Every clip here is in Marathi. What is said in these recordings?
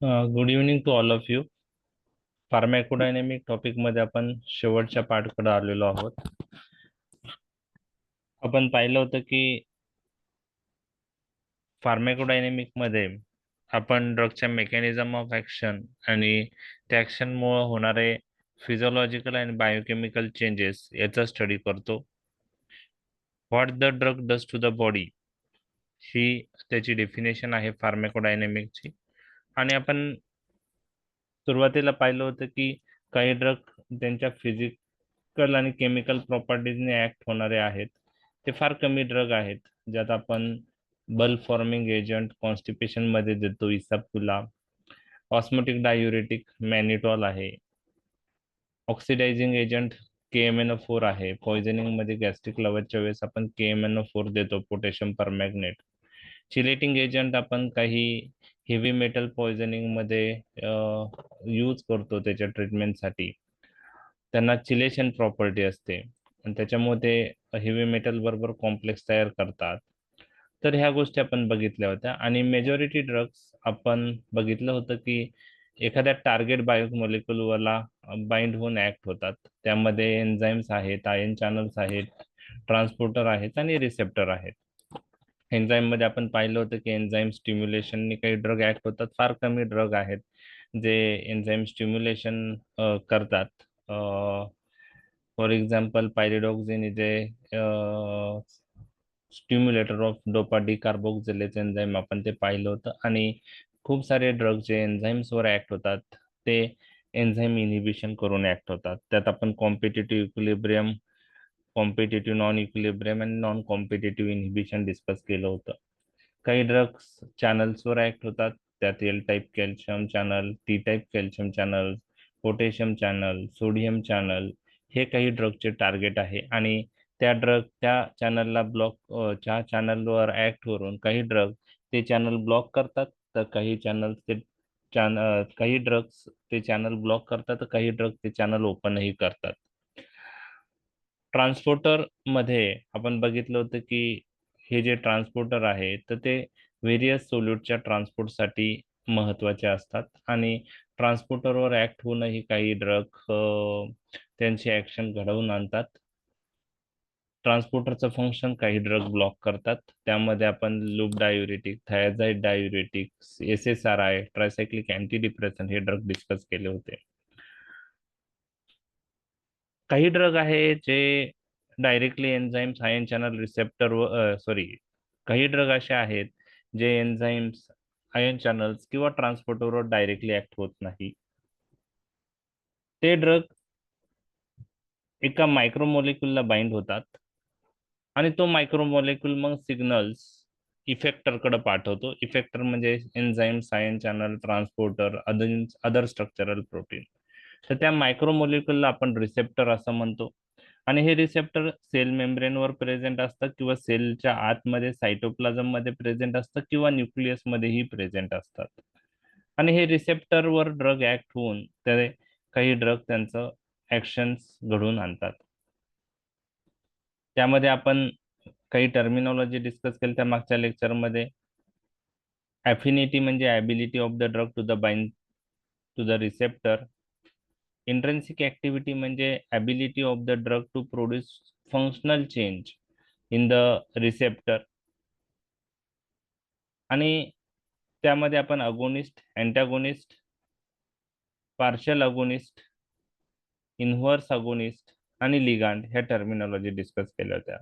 Good evening to all of you. Pharmacodynamic topic मध्ये आपण शेवटच्या पार्टकडे आलेलो आहोत. आपण पाहिलं होतं की फार्मॅकोडायनॅमिक मध्ये आपण ड्रगच्या मेकॅनिझम ऑफ ऍक्शन आणि त्या ऍक्शनमुळे होणारे फिजिओलॉजिकल आणि बायोकेमिकल चेंजेस याचा स्टडी करतो. What the drug does to the body ही त्याची डेफिनेशन आहे फार्मॅकोडायनॅमिकची. आणि आपण सुरुवातीला पाहिलं होतं की काही ड्रग त्यांच्या फिजिकल आणि केमिकल प्रॉपर्टीजने ऍक्ट होणारे आहेत. ते फार कमी ड्रग आहेत, ज्यात आपण बल्ब फॉर्मिंग एजंट कॉन्स्टिपेशन मध्ये देतो इसापुला, ऑस्मोटिक डायुरेटिक मॅनिटॉल आहे, ऑक्सिडायझिंग एजंट KMNO4 आहे. पॉइझनिंग मध्ये गॅस्ट्रिक लवरच्या वेळेस आपण KMNO4 देतो, पोटॅशियम परमॅग्नेट. चिलेटिंग एजंट आपण काही हेवी मेटल पॉइझनिंग मध्ये यूज करतो त्याच्या ट्रीटमेंटसाठी. त्यांना चिलेशन प्रॉपर्टी असते आणि त्याच्यामुळे ते हेवी मेटल बरोबर कॉम्प्लेक्स तयार करतात. तर ह्या गोष्टी आपण बघितल्या होत्या. आणि मेजॉरिटी ड्रग्स आपण बघितलं होतं की एखाद्या टार्गेट बायोमॉलिक्यूलला बाइंड होऊन ऍक्ट होतात. त्यामध्ये एन्झाईम्स आहेत, आयन चॅनल्स आहेत, ट्रान्सपोर्टर आहेत आणि रिसेप्टर आहेत. एन्झाईम मध्ये आपण पाहिलं होतं की एन्झाईम स्टिम्युलेशनने काही ड्रग ऍक्ट होतात. फार कमी ड्रग आहेत जे एन्झाईम स्टिम्युलेशन करतात. For example pyridoxine is stimulator of dopa decarboxylase enzyme, आपण ते पाहिलं होतं. आणि खूप सारे ड्रग जे एन्झाईम्सवर ऍक्ट होतात ते एन्झाईम इनिबिशन करून ऍक्ट होतात. त्यात आपण competitive equilibrium, competitive non equilibrium आणि नॉन कॉम्पिटिटिव्ह इनिबिशन डिस्कस केलं होतं. काही ड्रग्स चॅनल्सवर ऍक्ट होतात. त्यात L type calcium channel, T type calcium channel, potassium channel, sodium channel हे काही ड्रगचे टार्गेट आहे. आणि त्या चॅनलला त्या चॅनलवर ऍक्ट करून काही ड्रग ते चॅनल ब्लॉक करतात, तर काही ड्रग्स ते चॅनल ब्लॉक करतात, तर काही ड्रग ते चॅनल ओपनही करतात. ट्रान्सपोर्टर मध्ये आपण बघितलं होतं की हे जे ट्रान्सपोर्टर आहे तर ते व्हेरियस सोल्यूटच्या ट्रान्सपोर्टसाठी महत्वाचे असतात. आणि ट्रान्सपोर्टरवर ऍक्ट होऊनही काही ड्रग त्यांची ऍक्शन घडवून आणतात. ट्रान्सपोर्टरचं फंक्शन काही ड्रग ब्लॉक करतात. त्यामध्ये आपण loop diuretic, thiazide diuretic, SSRI, tricyclic antidepressant हे ड्रग डिस्कस केले होते. काही ड्रग आहे जे directly enzymes ion channel receptor sorry काही ड्रग असे आहेत जे एन्झाईम्स आयन चॅनल्स किंवा ट्रान्सपोर्टरवर डायरेक्टली ऍक्ट होत नाही. ते ड्रग एका मायक्रोमोलेक्युलला बाइंड होतात आणि तो मायक्रोमोलेक्युल मग सिग्नल्स इफेक्टरकडे पाठवतो. इफेक्टर म्हणजे enzymes ion channel transporter other structural protein. तर त्या मायक्रोमोलिक्युलला आपण रिसेप्टर असं म्हणतो. आणि हे रिसेप्टर सेल मेम्ब्रेनवर प्रेझेंट असतात किंवा सेलच्या आतमध्ये सायटोप्लाझम मध्ये प्रेझेंट असतात किंवा न्यूक्लियस मध्येही प्रेझेंट असतात. आणि हे रिसेप्टरवर ड्रग ऍक्ट होऊन ते काही ड्रग त्यांचं ऍक्शन्स घडवून आणतात. त्यामध्ये आपण काही टर्मिनॉलॉजी डिस्कस केली त्या मागच्या लेक्चरमध्ये. ॲफिनिटी म्हणजे ability of the drug to the bind to the receptor. Intrinsic activity म्हणजे ability of the drug to produce functional change in the receptor. आणि त्यामध्ये आपण agonist, antagonist, partial agonist, inverse agonist आणि लिगांड ह्या टर्मिनॉलॉजी डिस्कस केल्या होत्या.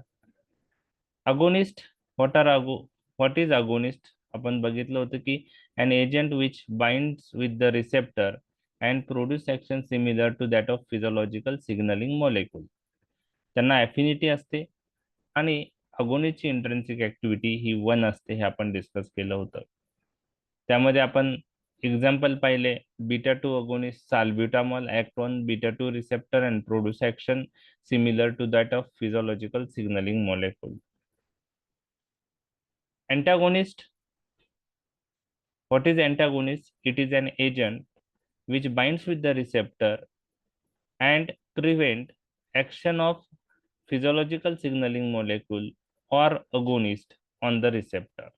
अगोनिस्ट, व्हॉट इज अगोनिस्ट आपण बघितलं होतं की an agent which binds with the receptor and produce action similar to that of physiological signalling molecule. त्यांना ॲफिनिटी असते आणि अगोनिस्टची इंट्रेन्सिक ऍक्टिव्हिटी ही 1 असते, हे आपण डिस्कस केलं होतं. त्यामध्ये आपण एक्झाम्पल पाहिले. Beta 2 agonist salbutamol act on beta 2 receptor and produce action similar to that of physiological signalling molecule. Antagonist, what is antagonist? It is an agent which binds with the receptor and prevent action of physiological signaling molecule or agonist on the receptor.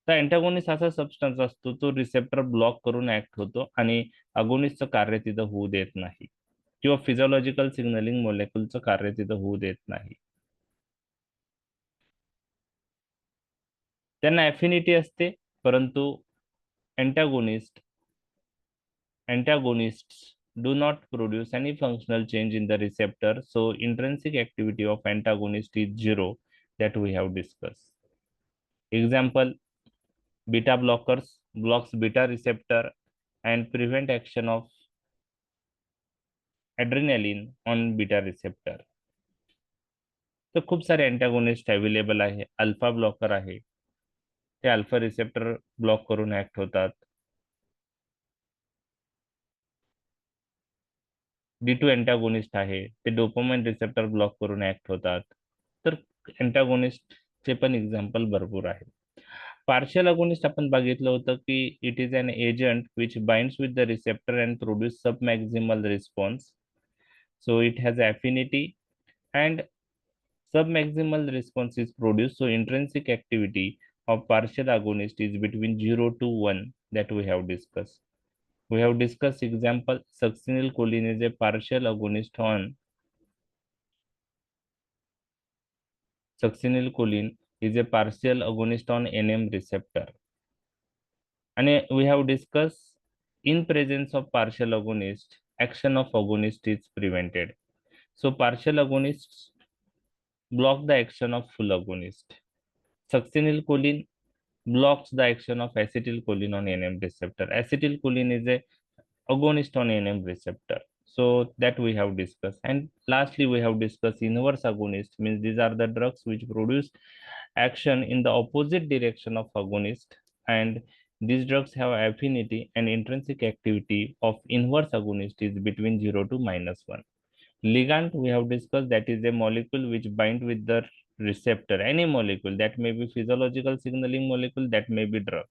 तर अँटागोनिस्ट असा सबस्टन्स असतो तो रिसेप्टर ब्लॉक करून ऍक्ट होतो आणि अगोनिस्टचं कार्य तिथं होऊ देत नाही, किंवा फिजिओलॉजिकल सिग्नलिंग मोलेक्युलचं कार्य तिथं होऊ देत नाही. त्यांना ॲफिनिटी असते, परंतु antagonist antagonists do not produce any functional change in the receptor, so intrinsic activity of antagonist is zero, that we have discussed. Example: beta blockers blocks beta receptor and prevent action of adrenaline on beta receptor. तर खूप सारे अँटागोनिस्ट अवेलेबल आहे. अल्फा ब्लॉकर आहे, ते अल्फा रिसेप्टर ब्लॉक करून ऍक्ट होतात. D2 अँटागोनिस्ट आहे, ते डोपामाइन रिसेप्टर ब्लॉक करून ऍक्ट होतात. तर अँटागोनिस्टचे पण एक्झाम्पल भरपूर आहे. पार्शियल अगोनिस्ट आपण बघितलं होतं की it is an agent which binds with the receptor and produce submaximal response. So it has affinity and submaximal response is produced. So intrinsic activity of partial agonist is between 0 to 1, that we have discussed. We have discussed example: succinylcholine is a partial agonist on succinylcholine is a partial agonist on NM receptor. And we have discussed in presence of partial agonist, action of agonist is prevented. So partial agonists block the action of full agonist. Succinylcholine blocks the action of acetylcholine on NM receptor. Acetylcholine is a agonist on NM receptor. So that we have discussed. And lastly, we have discussed inverse agonist, means these are the drugs which produce action in the opposite direction of agonist, and these drugs have affinity and intrinsic activity of inverse agonist is between 0 to -1. Ligand we have discussed, that is a molecule which bind with the receptor, any molecule that may be physiological signaling molecule, that may be drug.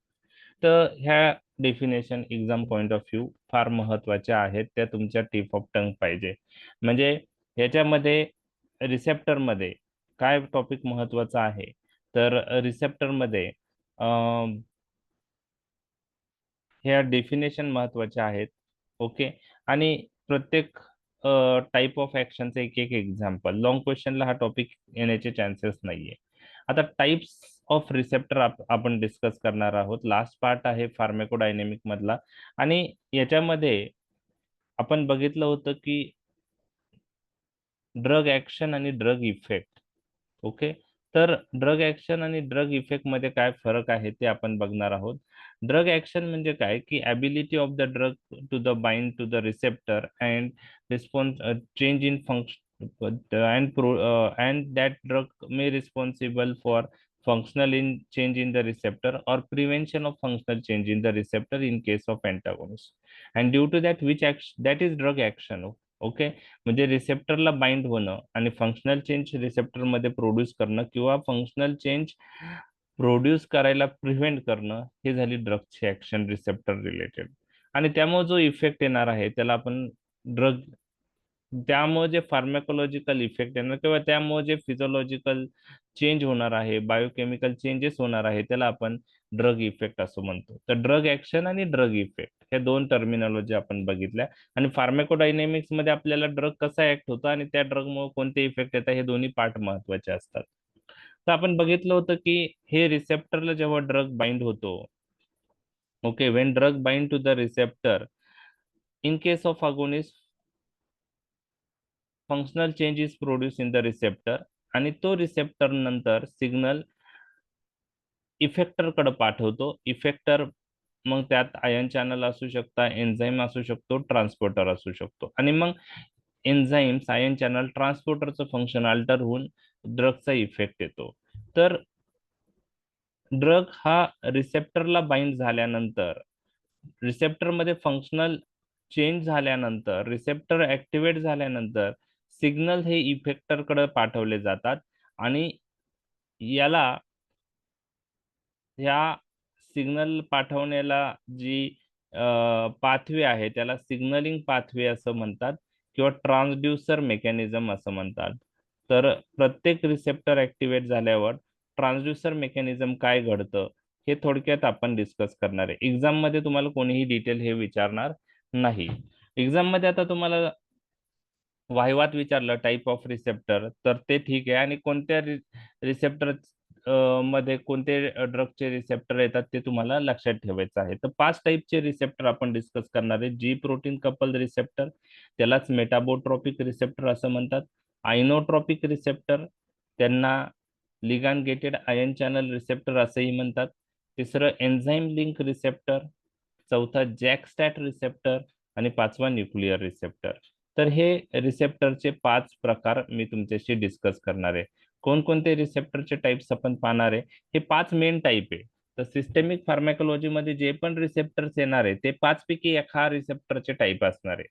तर ह्या definition exam point of view फार महत्वाच्या आहेत, त्या तुमच्या टिप ऑफ टंग पाहिजे. म्हणजे ह्याच्यामध्ये रिसेप्टरमध्ये काय टॉपिक महत्वाचा आहे, तर रिसेप्टरमध्ये ह्या डेफिनेशन महत्वाच्या आहेत. ओके. आणि प्रत्येक टाइप ऑफ ऍक्शनचे एक एक एक्झाम्पल, लॉंग क्वेश्चनला हा टॉपिक येण्याचे चान्सेस नाहीये. आता टाइप्स ऑफ रिसेप्टर आपण डिस्कस करणार आहोत. लास्ट पार्ट आहे फार्मेकोडायनेमिक मधला, आणि याच्यामध्ये आपण बघितलं होतं की ड्रग ऍक्शन आणि ड्रग इफेक्ट. ओके. तर ड्रग ऍक्शन आणि ड्रग इफेक्ट मध्ये काय फरक आहे ते आपण बघणार आहोत. ड्रग ऍक्शन म्हणजे काय की ability of the drug to the bind to the receptor and response change in function and that drug may responsible for functional in change in the receptor or prevention of functional change in the receptor in case of antagonist, and due to that which action, that is drug action. Okay. म्हणजे रिसेप्टरला बाइंड होणं आणि फंक्शनल चेंज रिसेप्टर मध्ये प्रोड्यूस करणं किंवा फंक्शनल चेंज प्रोड्यूस करायला प्रिव्हेंट करणं, हे झाली ड्रगची ऍक्शन रिसेप्टर रिलेटेड. आणि त्यामुळे जो इफेक्ट येणार आहे त्याला आपण ड्रग, त्यामुळे जे फार्मॅकोलॉजिकल इफेक्ट येणार किंवा त्यामुळे जे फिजिओलॉजिकल चेंज होणार आहे, बायोकेमिकल चेंजेस होणार आहे, त्याला आपण ड्रग इफेक्ट असं म्हणतो. तर ड्रग ऍक्शन आणि ड्रग इफेक्ट हे दोन टर्मिनॉलॉजी आपण बघितल्या. आणि फार्मॅकोडायनेमिक्स मध्ये आपल्याला ड्रग कसा ऍक्ट होतो आणि त्या ड्रगमुळे कोणते इफेक्ट येतात, हे दोन्ही पार्ट महत्वाचे असतात. तर आपण बघितलं होतं की हे रिसेप्टरला जेव्हा ड्रग बाइंड होतो, okay, when drug bind to the receptor in case of agonist functional change is produce in the receptor, आणि तो रिसेप्टर नंतर सिग्नल इफेक्टर कडे पाठवतो. इफेक्टर मग त्यात आयन चॅनल असू शकता, एन्झाईम असू शकतो, ट्रान्सपोर्टर असू शकतो, आणि मग एन्झाईम्स आयन चॅनल ट्रान्सपोर्टरचं फंक्शन अल्टर होऊन ड्रगचा इफेक्ट येतो. तर ड्रग हा रिसेप्टरला बाइंड झाल्यानंतर, रिसेप्टर मध्ये फंक्शनल चेंज झाल्यानंतर, रिसेप्टर ऍक्टिव्हेट झाल्यानंतर सिग्नल हे इफेक्टर कडे पाठवले जातात, आणि याला, ह्या सिग्नल पाठवण्याला जी पाथवे आहे त्याला सिग्नलिंग पाथवे असं म्हणतात, किंवा ट्रान्सड्यूसर मेकॅनिझम असं म्हणतात. तर प्रत्येक रिसेप्टर ऍक्टिव्हेट झाल्यावर ट्रान्सड्यूसर मेकॅनिझम काय घडतं, हे थोडक्यात आपण डिस्कस करणार आहे. एक्झाम मध्ये तुम्हाला कोणीही डिटेल हे विचारणार नाही. एक्झाम मध्ये आता तुम्हाला वाहिवात विचारलं टाईप ऑफ रिसेप्टर, तर ते ठीक आहे. आणि कोणत्या रिसेप्टर मध्ये कोणते ड्रगचे रिसेप्टर येतात ते तुम्हाला लक्षात ठेवायचं आहे. तर 5 टाईपचे रिसेप्टर आपण डिस्कस करणार आहे. जी प्रोटीन कपल रिसेप्टर, त्यालाच मेटाबोट्रॉपिक रिसेप्टर असं म्हणतात. आयनोट्रॉपिक रिसेप्टर, त्यांना ligand gated ion channel receptor असेही म्हणतात. तिसरं एन्झाईम लिंक रिसेप्टर, चौथा जॅकस्टॅट रिसेप्टर आणि पाचवा न्यूक्लिअर रिसेप्टर. तर हे रिसेप्टरचे 5 प्रकार मी तुमच्याशी डिस्कस करणार आहे. कोणकोणते रिसेप्टरचे टाइप्स आपण पाहणार आहे, हे 5 मेन टाईप आहे. तर सिस्टेमिक फार्मॅकोलॉजी मध्ये जे पण रिसेप्टर्स येणार आहे ते 5 पैकी एका रिसेप्टरचे टाईप असणार आहे.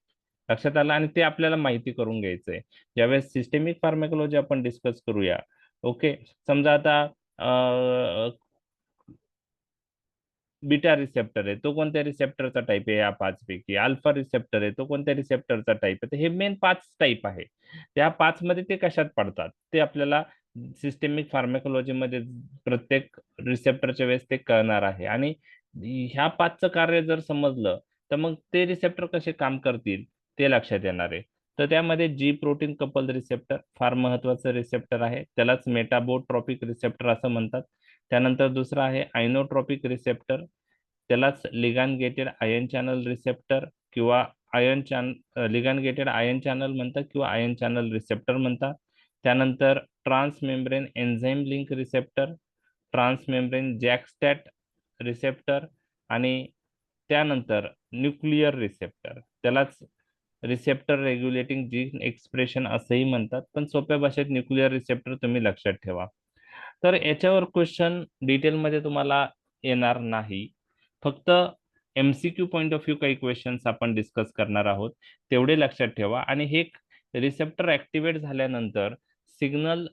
लक्षात आलं? आणि ते आपल्याला माहिती करून घ्यायचंय ज्यावेळेस सिस्टेमिक फार्मॅकोलॉजी आपण डिस्कस करूया. ओके. समजा आता बीटा रिसेप्टर आहे, तो कोणत्या रिसेप्टरचा टाईप आहे या 5 पैकी. अल्फा रिसेप्टर आहे, तो कोणत्या रिसेप्टरचा टाईप आहे. तर हे मेन 5 टाईप आहे. त्या 5 मध्ये ते कशात पडतात ते आपल्याला सिस्टेमिक फार्मॅकोलॉजी मध्ये प्रत्येक रिसेप्टरच्या वेळेस ते कळणार आहे. आणि ह्या 5चं कार्य जर समजलं तर मग ते रिसेप्टर कसे काम करतील ते लक्षात येणार आहे. तर त्यामध्ये जी प्रोटीन कपल रिसेप्टर फार महत्वाचं रिसेप्टर आहे, त्यालाच मेटाबोट्रॉपिक रिसेप्टर असं म्हणतात. त्यानंतर दुसरा आहे आयनोट्रॉपिक रिसेप्टर, त्यालाच ligand gated ion channel receptor किंवा लिगॅंड गेटेड आयन चॅनल म्हणतात किंवा आयन चॅनल रिसेप्टर म्हणतात. त्यानंतर transmembrane enzyme link receptor, transmembrane JAK STAT receptor आणि त्यानंतर न्यूक्लिअर रिसेप्टर, त्यालाच रिसेप्टर रेग्युलेटिंग जीन एक्सप्रेशन असंही म्हणतात. पण सोप्या भाषेत न्यूक्लिअर रिसेप्टर तुम्ही लक्षात ठेवा. तर याच्यावर क्वेश्चन डिटेलमध्ये तुम्हाला येणार नाही. फक्त MCQ पॉइंट ऑफ व्ह्यू काही क्वेश्चन्स आपण डिस्कस करणार आहोत, तेवढे लक्षात ठेवा. आणि हे रिसेप्टर ऍक्टिव्हेट झाल्यानंतर सिग्नल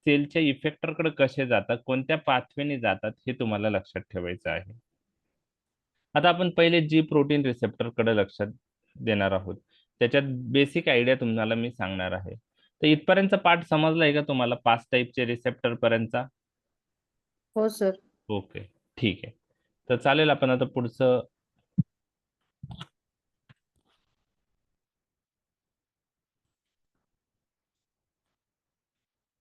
सेलच्या इफेक्टरकडे कसे जातात, कोणत्या पाथवेने जातात हे तुम्हाला लक्षात ठेवायचं आहे. आता आपण पहिले जी प्रोटीन रिसेप्टरकडे लक्षात देणार आहोत. त्याच्यात बेसिक आयडिया तुम्हाला मी सांगणार आहे. तर इथपर्यंतचा पार्ट समजलाय का तुम्हाला 5 टाईपचे रिसेप्टर पर्यंतचा? हो सर. ओके, ठीक आहे. तर चालेल, आपण आता पुढचं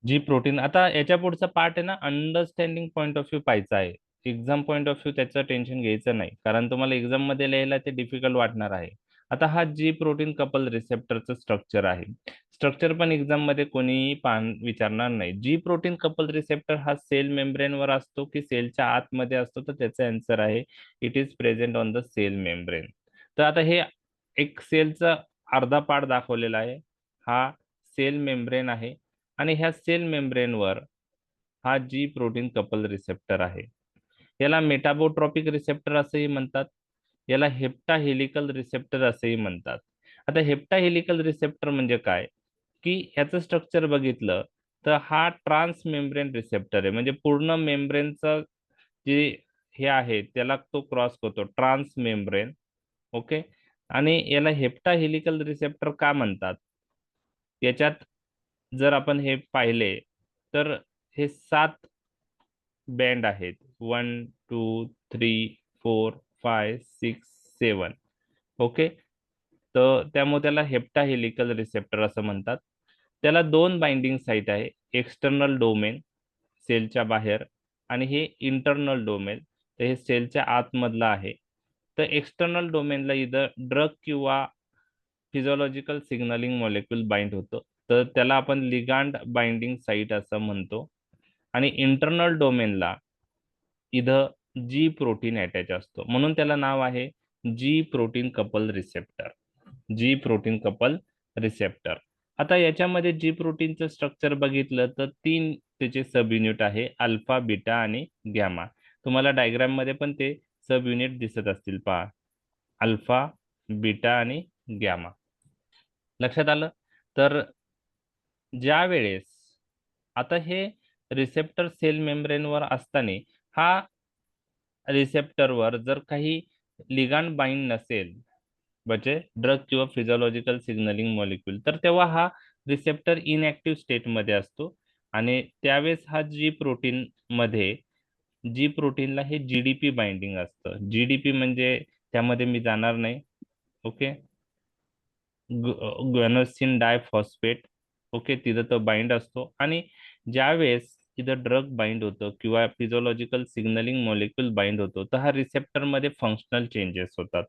जी प्रोटीन, आता याच्या पुढचा पार्ट आहे ना, अंडरस्टँडिंग पॉईंट ऑफ व्ह्यू पाहायचा आहे. एक्झाम पॉईंट ऑफ व्ह्यू त्याचं टेन्शन घ्यायचं नाही, कारण तुम्हाला एक्झाम मध्ये लिहायला ते डिफिकल्ट वाटणार आहे. आता हा जी प्रोटीन कपल रिसेप्टरचं स्ट्रक्चर आहे. स्ट्रक्चर पण एक्झाम मध्ये कोणीही विचारणार नाही. जी प्रोटीन कपल रिसेप्टर हा सेल मेम्ब्रेन वर असतो की सेलच्या आतमध्ये असतो, तर त्याचा आन्सर आहे it is present on the cell membrane. तर आता हे एक सेलचा अर्धा पार्ट दाखवलेला आहे, हा सेल मेम्ब्रेन आहे. आणि ह्या सेल मेम्ब्रेनवर हा जी प्रोटीन कपल रिसेप्टर आहे. याला मेटाबोट्रॉपिक रिसेप्टर असेही म्हणतात, याला हेप्टा हेलिकल रिसेप्टर असेही म्हणतात. आता हेप्टा हेलिकल रिसेप्टर म्हणजे काय, की ह्याचं स्ट्रक्चर बघितलं तर हा ट्रान्स मेम्ब्रेन रिसेप्टर आहे. म्हणजे पूर्ण मेम्ब्रेनचं जे हे आहे त्याला तो क्रॉस करतो, ट्रान्स मेम्ब्रेन. ओके. आणि याला हेप्टा हेलिकल रिसेप्टर का म्हणतात, याच्यात जर आपण हे पाहिले तर हे 7 बँड आहेत. 1 2 3 4 5 6 7. ओके. तर त्यामुळे त्याला हेप्टा हेलिकल रिसेप्टर असं म्हणतात. त्याला 2 बाइंडिंग साईट आहे, एक्सटर्नल डोमेन सेलच्या बाहेर आणि हे इंटरनल डोमेन, तर हे सेलच्या आतमधलं आहे. तर एक्सटर्नल डोमेनला इथं ड्रग किंवा फिजिओलॉजिकल सिग्नलिंग मॉलिक्यूल बाइंड होतं, तर त्याला आपण लिगांड बाइंडिंग साईट असं म्हणतो. आणि इंटरनल डोमेनला इथं जी प्रोटीन अटॅच असतो, म्हणून त्याला नाव आहे G protein couple receptor. G protein couple receptor. आता याच्यामध्ये जी प्रोटीनचं स्ट्रक्चर बघितलं तर 3 त्याचे सब युनिट आहे, अल्फा, बीटा आणि गॅमा. तुम्हाला डायग्राम मध्ये पण ते सब युनिट दिसत असतील, पहा, अल्फा, बीटा आणि गॅमा. लक्षात आलं? तर ज्या वेळेस आता हे रिसेप्टर सेल मेम्ब्रेनवर असताना हा रिसेप्टरवर जर काही लिगांड बाइंड नसेल, म्हणजे ड्रग किंवा फिजिओलॉजिकल सिग्नलिंग मॉलिक्यूल, तर तेव्हा हा रिसेप्टर इनऍक्टिव्ह स्टेट मध्ये असतो. आणि त्यावेळेस हा जी प्रोटीन मध्ये जी प्रोटीनला हे जीडीपी बाइंडिंग असतं. जीडीपी म्हणजे त्यामध्ये मी जाणार नाही. ओके. ग्वेनोसिन डायफॉस्फेट. ओके, तिथं तो बाइंड असतो आणि ज्यावेळेस तिथं ड्रग बाइंड होतं किंवा फिजिओलॉजिकल सिग्नलिंग मॉलिक्यूल बाइंड होतो तर हा रिसेप्टर मध्ये फंक्शनल चेंजेस होतात.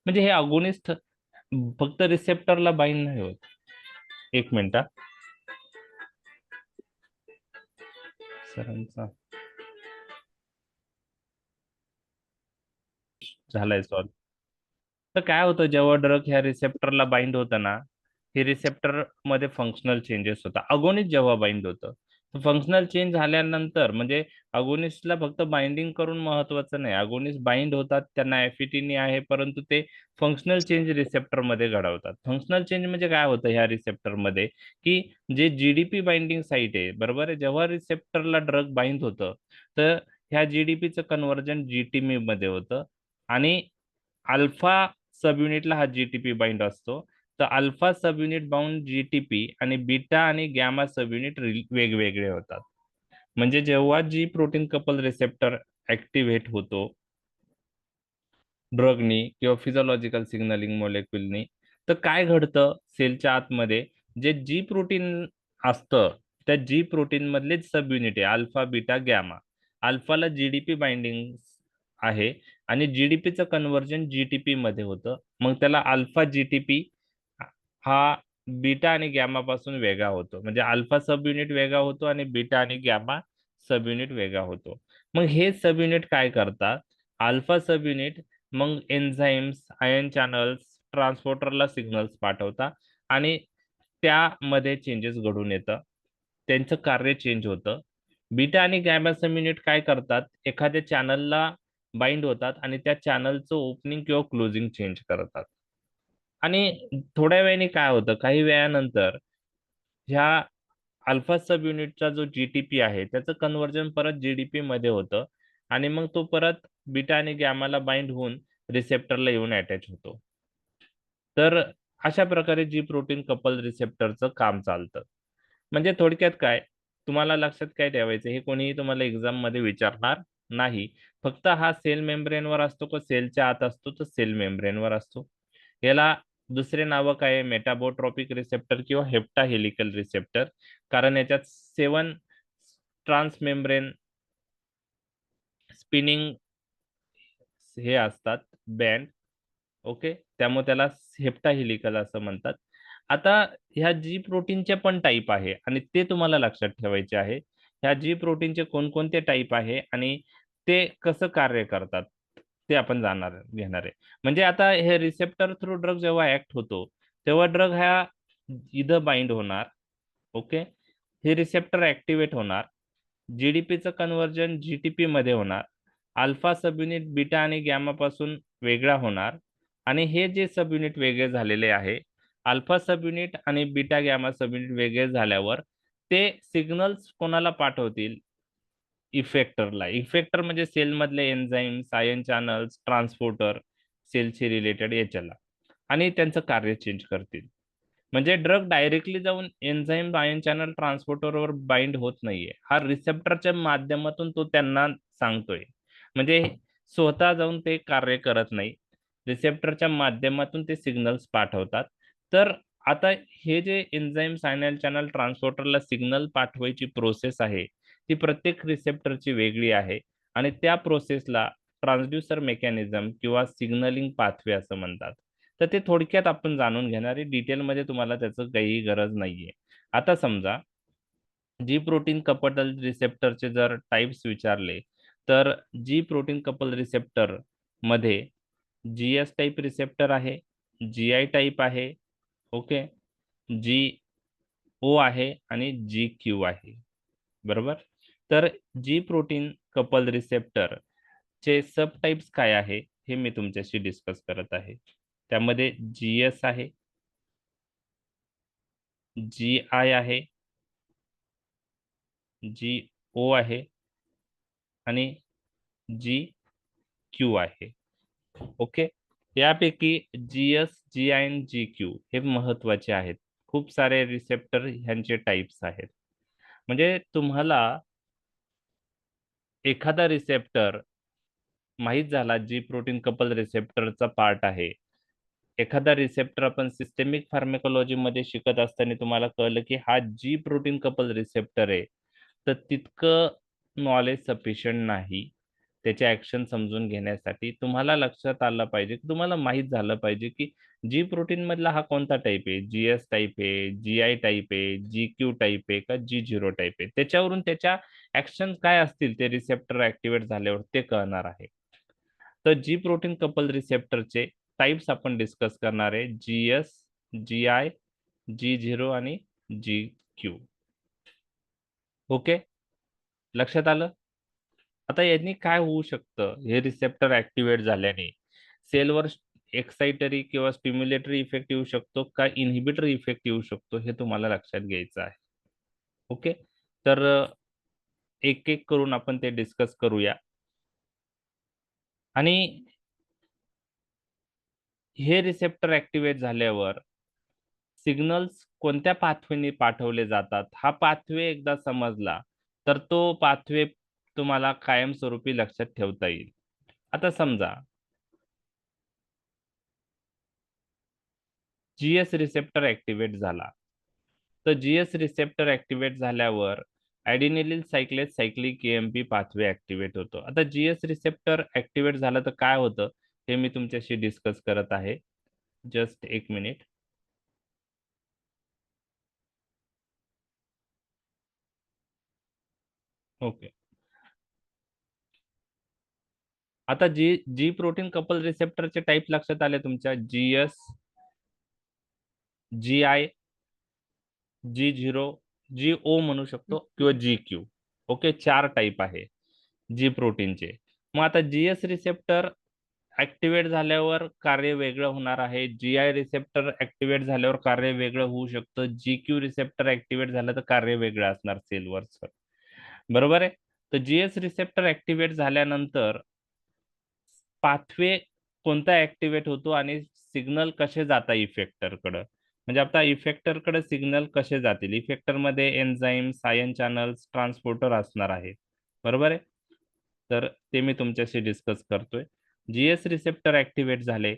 म्हणजे हे अगोनिस्ट फक्त रिसेप्टरला बाइंड नाही होत. एक मिनिट हा. सरांचा झालाय सॉल्व. तर काय होतं जेव्हा ड्रग ह्या रिसेप्टरला बाइंड होतं ना, हे रिसेप्टर मध्ये फंक्शनल चेंजेस होतात. अगोनिस्ट जेव्हा बाइंड होतं फंक्शनल चेंज झाल्यानंतर म्हणजे अगोनिस्टला फक्त बाइंडिंग करून महत्वाचं नाही. अगोनिस्ट बाइंड होतात, त्यांना एफिनिटी आहे, परंतु ते फंक्शनल चेंज रिसेप्टर मध्ये घडवतात. फंक्शनल चेंज म्हणजे काय होतं ह्या रिसेप्टर मध्ये, की जे जीडीपी बाइंडिंग साईट आहे, बरोबर आहे, जेव्हा रिसेप्टरला ड्रग बाइंड होतं तर ह्या जीडीपीचं कन्व्हर्जन जीटीपी मध्ये होतं आणि अल्फा सब युनिटला हा जीटीपी बाइंड असतो. तर alpha subunit bound GTP आणि बीटा आणि गॅमा सब युनिट वेगवेगळे होतात. म्हणजे जेव्हा G protein couple receptor activate होतो ड्रगनी किंवा फिजिओलॉजिकल सिग्नलिंग मॉलिक्युलनी, तर काय घडतं सेलच्या आतमध्ये, जे जी प्रोटीन असतं त्या जी प्रोटीन मधलेच सब युनिट आहे अल्फा बीटा गॅमा. अल्फाला जीडीपी बाइंडिंग आहे आणि जीडीपीचं कन्व्हर्जन जीटीपी मध्ये होतं. मग त्याला अल्फा जीटीपी हा बीटा आणि गॅमा पासून वेगळा होतो. म्हणजे अल्फा सब युनिट वेगळा होतो आणि बीटा आणि गॅमा सब युनिट वेगळा होतो. मग हे सब युनिट काय करतात, अल्फा सब युनिट मग एन्झाईम्स आयन चॅनल्स ट्रान्सपोर्टरला सिग्नल्स पाठवतात आणि त्यामध्ये चेंजेस घडून येतं, त्यांचं कार्य चेंज होतं. बीटा आणि गॅमा सब युनिट काय करतात, एखाद्या चॅनलला बाइंड होतात आणि त्या चॅनलचं ओपनिंग किंवा क्लोजिंग चेंज करतात. आणि थोड्या वेळाने काय होतं, काही वेळानंतर ह्या अल्फा सब युनिटचा जो जीटीपी आहे त्याचं कन्व्हर्जन परत जीडीपी मध्ये होतं आणि मग तो परत बीटा आणि गॅमाला बाइंड होऊन रिसेप्टरला येऊन अटॅच होतो. तर अशा प्रकारे जी प्रोटीन कपल रिसेप्टरचं काम चालतं. म्हणजे थोडक्यात काय, तुम्हाला लक्षात काय ठेवायचं, हे कोणीही तुम्हाला एक्झाम मध्ये विचारणार नाही. फक्त हा सेल मेम्ब्रेनवर असतो का सेलच्या आत असतो, तर सेल मेम्ब्रेनवर असतो. याला दुसरे नावं काय आहे, मेटाबोट्रॉपिक रिसेप्टर किंवा हेप्टा हेलिकल रिसेप्टर, कारण याच्यात 7 ट्रान्स मेम्ब्रेन स्पिनिंग हे असतात बँड. ओके, त्यामुळे त्याला हेप्टा हेलिकल असं म्हणतात. आता ह्या जी प्रोटीनचे पण टाईप आहे आणि ते तुम्हाला लक्षात ठेवायचे आहे. ह्या जी प्रोटीनचे कोणकोणते टाईप आहे आणि ते कसं कार्य करतात ते आपण घेणार आहे. म्हणजे आता हे रिसेप्टर थ्रू ड्रग जेव्हा ऍक्ट होतो तेव्हा ड्रग ह्या इथं बाइंड होणार. ओके, हे रिसेप्टर ऍक्टिव्हेट होणार, जीडीपीचं कन्व्हर्जन जीटीपी मध्ये होणार, अल्फा सब युनिट बीटा आणि गॅमा पासून वेगळा होणार आणि हे जे सब युनिट वेगळे झालेले आहे, अल्फा सब युनिट आणि बीटा गॅमा सब युनिट वेगळे झाल्यावर ते सिग्नल्स कोणाला पाठवतील, इफेक्टरला. इफेक्टर म्हणजे सेलमधले एन्झाईम्स आयन चॅनल्स ट्रान्सपोर्टर सेलशी रिलेटेड याच्याला, आणि त्यांचं कार्य चेंज करतील. म्हणजे ड्रग डायरेक्टली जाऊन एन्झाईम आयन चॅनल ट्रान्सपोर्टरवर बाइंड होत नाहीये, हा रिसेप्टरच्या माध्यमातून तो त्यांना सांगतोय. म्हणजे स्वतः जाऊन ते कार्य करत नाही, रिसेप्टरच्या माध्यमातून ते सिग्नल्स पाठवतात. तर आता हे जे एन्झाईम आयन चॅनल ट्रान्सपोर्टरला सिग्नल पाठवायची प्रोसेस आहे ती प्रत्येक रिसेप्टरची वेगळी आहे आणि त्या प्रोसेसला ट्रान्सड्यूसर मेकॅनिझम किंवा सिग्नलिंग पाथवे असं म्हणतात. तर ते थोडक्यात आपण जाणून घेणार आहे, डिटेलमध्ये तुम्हाला त्याचं काही गरज नाहीये. आता समजा जी प्रोटीन कपल रिसेप्टरचे जर टाइप्स विचारले तर जी प्रोटीन कपल रिसेप्टर मध्ये जीएस टाइप रिसेप्टर आहे, जीआय टाइप आहे, ओके, जी ओ आहे आणि जी क्यू आहे, बरोबर. तर जी प्रोटीन कपल रिसेप्टर चे सब टाइप्स काय आहे हे मी तुमच्याशी डिस्कस करत आहे. त्यामध्ये जीएस आहे, जी आय आहे, जी ओ आहे आणि जी क्यू आहे. ओके, यापैकी जी एस जी आय आणि जी क्यू हे महत्वाचे आहेत. खूप सारे रिसेप्टर ह्यांचे टाइप्स आहेत. म्हणजे तुम्हाला एखादा रिसेप्टर माहीत झाला जी प्रोटीन कपल रिसेप्टरचा पार्ट आहे. एखादा रिसेप्टर आपण सिस्टेमिक फार्मेकोलॉजी मध्ये शिकत असताना तुम्हाला कळलं की हा जी प्रोटीन कपल रिसेप्टर आहे, तर तितकं नॉलेज सफिशियंट नाही त्याचे ऍक्शन समजून घेण्यासाठी. तुम्हाला लक्षात आलं पाहिजे की तुम्हाला माहीत झालं पाहिजे की जी प्रोटीन मधला हा कोणता टाईप आहे, GS टाईप आहे, GI टाईप आहे, GQ टाईप आहे का G0 टाईप आहे. त्याच्यावरून त्याच्या ऍक्शन काय असतील ते रिसेप्टर ऍक्टिव्हेट झाल्यावर ते कळणार आहे. तर जी प्रोटीन कपल रिसेप्टरचे टाइप्स आपण डिस्कस करणार आहे, GS, GI, G0 आणि GQ. ओके, लक्षात आलं. आता यांनी काय होऊ शकतं, हे रिसेप्टर ऍक्टिव्हेट झाल्याने सेलवर एक्साइटरी किंवा स्टिम्युलेटरी इफेक्ट येऊ शकतो का इनहिबिटरी इफेक्ट येऊ शकतो, हे तुम्हाला लक्षात घ्यायचं आहे. ओके, तर एक एक करून आपण ते डिस्कस करूया. आणि हे रिसेप्टर ऍक्टिव्हेट झाल्यावर सिग्नल्स कोणत्या पाथवेने पाठवले जातात, हा पाथवे एकदा समजला तर तो पाथवे तुम्हाला कायमस्वरूपी लक्षात ठेवता येईल. आता समजा GS रिसेप्टर ऍक्टिव्हेट झाला, तर GS रिसेप्टर ऍक्टिव्हेट झाल्यावर ऍडिनिलिन सायक्लेज सायक्लिक AMP पाथवे ऍक्टिव्हेट होतो. आता GS रिसेप्टर ऍक्टिव्हेट झालं तर काय होतं हे मी तुमच्याशी डिस्कस करत आहे. जस्ट एक मिनिट. ओके, आता जी प्रोटीन कपल रिसेप्टरचे टाइप लक्षात आले तुमच्या, GS, GI, G0, GO म्हणू शकतो किंवा GQ. ओके, 4 टाइप आहे जी प्रोटीनचे. मग आता GS रिसेप्टर ऍक्टिव्हेट झाल्यावर कार्य वेगळं होणार आहे, GI रिसेप्टर ऍक्टिव्हेट झाल्यावर कार्य वेगळं होऊ शकतं, GQ रिसेप्टर ऍक्टिव्हेट झालं तर कार्य वेगळं असणार सेलवर. बरोबर आहे. तर GS रिसेप्टर ऍक्टिव्हेट झाल्यानंतर पाथवे कोणता ऍक्टिव्हेट होतो आणि सिग्नल कसे जाता इफेक्टरकडे, म्हणजे आता इफेक्टरकडे सिग्नल कसे जातील. इफेक्टर मध्ये एन्झाईम, सायन चॅनल्स, ट्रान्सपोर्टर असणार आहे. बरोबर आहे. तर ते मी तुमच्याशी डिस्कस करतोय. GS रिसेप्टर ऍक्टिव्हेट झाले.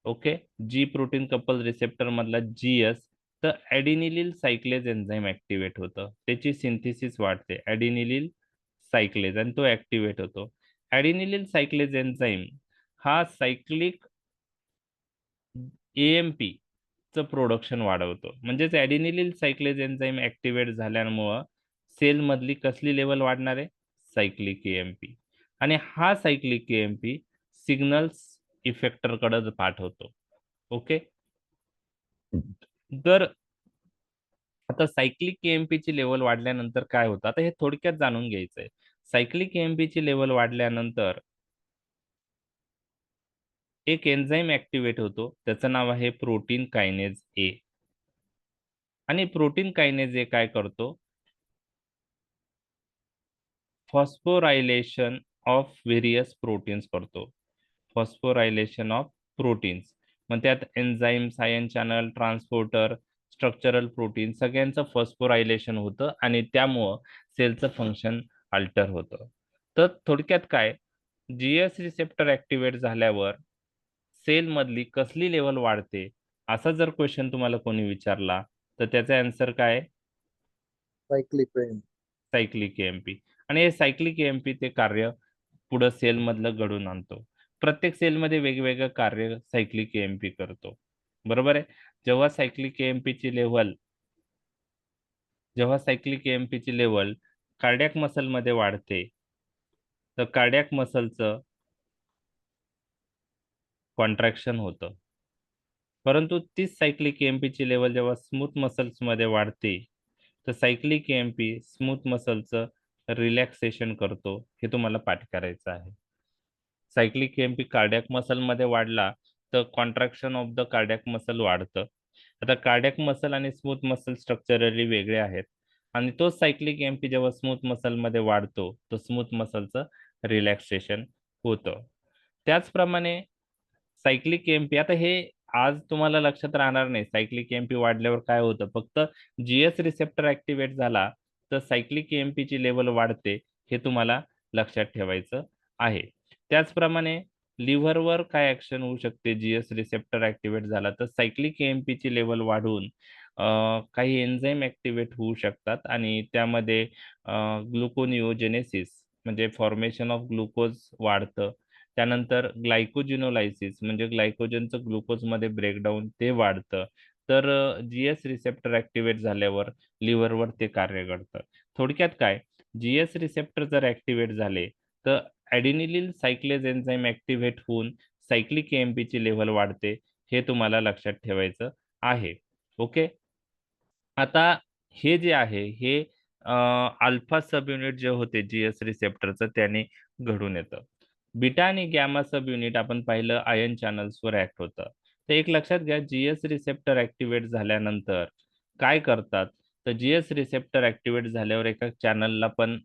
Okay, G protein couple receptor मधला GS, तर ऍडिनिलिल सायक्लेज एन्झाईम ऍक्टिव्हेट होतं, त्याची सिंथेसिस वाढते ऍडिनिलिल सायक्लेज आणि तो ऍक्टिव्हेट होतो. ऍडिनिलिल सायक्लेज एन्झाईम हा सायक्लिक AMP चं प्रोडक्शन वाढवतो. म्हणजेच ऍडिनिलिल सायक्लेज एन्झाईम ऍक्टिव्हेट झाल्यामुळं सेल मधली कसली लेवल वाढणार आहे, सायक्लिक AMP. आणि हा सायक्लिक AMP सिग्नल्स इफेक्टरकडे पाठवतो. ओके, तर आता सायक्लिक AMP ची लेवल वाढल्यानंतर काय होतं, आता हे थोडक्यात जाणून घ्यायचंय. सायक्लिक AMP ची लेवल वाढल्यानंतर एक एन्झाईम ऍक्टिव्हेट होतो, त्याचं नाव आहे प्रोटीन कायनेज A. आणि प्रोटीन कायनेज A काय करतो, फॉस्फोरायलेशन ऑफ व्हेरियस प्रोटीन्स करतो. फॉस्फोरायलेशन ऑफ प्रोटीन्स, मग त्यात एन्झाईम, सायन चॅनल, ट्रान्सपोर्टर, स्ट्रक्चरल प्रोटीन सगळ्यांचं फॉस्फोरायलेशन होतं आणि त्यामुळं सेलचं फंक्शन अल्टर होतं. तर थोडक्यात काय, GS रिसेप्टर ऍक्टिव्हेट झाल्यावर सेल मधली कसली लेवल वाढते, असा जर क्वेश्चन तुम्हाला कोणी विचारला तर त्याचा आन्सर काय, सायक्लिक सायक्लिक AMP. आणि हे सायक्लिक AMP ते कार्य पुढं सेल मधलं घडून आणतो. प्रत्येक सेलमध्ये वेगवेगळं कार्य सायक्लिक AMP करतो. बरोबर आहे. जेव्हा सायक्लिक AMP ची लेवल कार्डियाक मसल मध्ये वाढते, तर कार्डियाक मसलचं कॉन्ट्रॅक्शन होतं. परंतु तीच सायक्लिक AMP ची लेवल जेव्हा स्मूथ मसल्स मध्ये वाढते, तर सायक्लिक AMP स्मूथ मसलचं रिलॅक्सेशन करतो. हे तुम्हाला पाठ करायचं आहे. सायक्लिक AMP कार्डियाक मसल मध्ये वाढला तर contraction of the cardiac muscle वाढतं. आता कार्डियाक मसल आणि स्मूथ मसल स्ट्रक्चरली वेगळे आहेत आणि तोच सायक्लिक AMP जेव्हा स्मूथ मसल मध्ये वाढतो तर स्मूथ मसलचं रिलॅक्सेशन होतं. त्याचप्रमाणे सायक्लिक AMP, आता हे आज तुम्हाला लक्षात राहणार नाही सायक्लिक AMP वाढल्यावर काय होतं, फक्त GS रिसेप्टर ऍक्टिव्हेट झाला तर सायक्लिक AMP ची लेवल वाढते हे तुम्हाला लक्षात ठेवायचं आहे. त्याचप्रमाणे लिव्हरवर काय ऍक्शन होऊ शकते जीएस रिसेप्टर ऍक्टिव्हेट झाला तर सायक्लिक एएमपी ची लेवल वाढून काही एन्झाईम ऍक्टिव्हेट होऊ शकतात आणि त्यामध्ये ग्लुकोनिओजेनेसिस म्हणजे फॉर्मेशन ऑफ ग्लुकोज वाढतं. त्यानंतर ग्लायकोजिनोलायसिस म्हणजे ग्लायकोजनचं ग्लुकोजमध्ये ब्रेकडाऊन ते वाढतं. तर जीएस रिसेप्टर ऍक्टिव्हेट झाल्यावर लिव्हरवर ते कार्य करतं. थोडक्यात काय, जीएस रिसेप्टर जर ऍक्टिव्हेट झाले तर ॲडिनिलिन सायक्लेज एन्झाईम ऍक्टिव्हेट होऊन सायक्लिक एएमपी ची लेव्हल वाढते. हे तुम्हाला लक्षात ठेवायचं आहे. ओके. आता हे जे आहे हे अल्फा सब युनिट जे होते जीएस रिसेप्टरचं त्याने घडून येतं. बीटा आणि गॅमा सब युनिट आपण पाहिलं आयन चॅनल्सवर ऍक्ट होतं. तर एक लक्षात घ्या, जीएस रिसेप्टर ऍक्टिव्हेट झाल्यानंतर काय करतात, तर जीएस रिसेप्टर ऍक्टिव्हेट झाल्यावर एका चॅनलला पण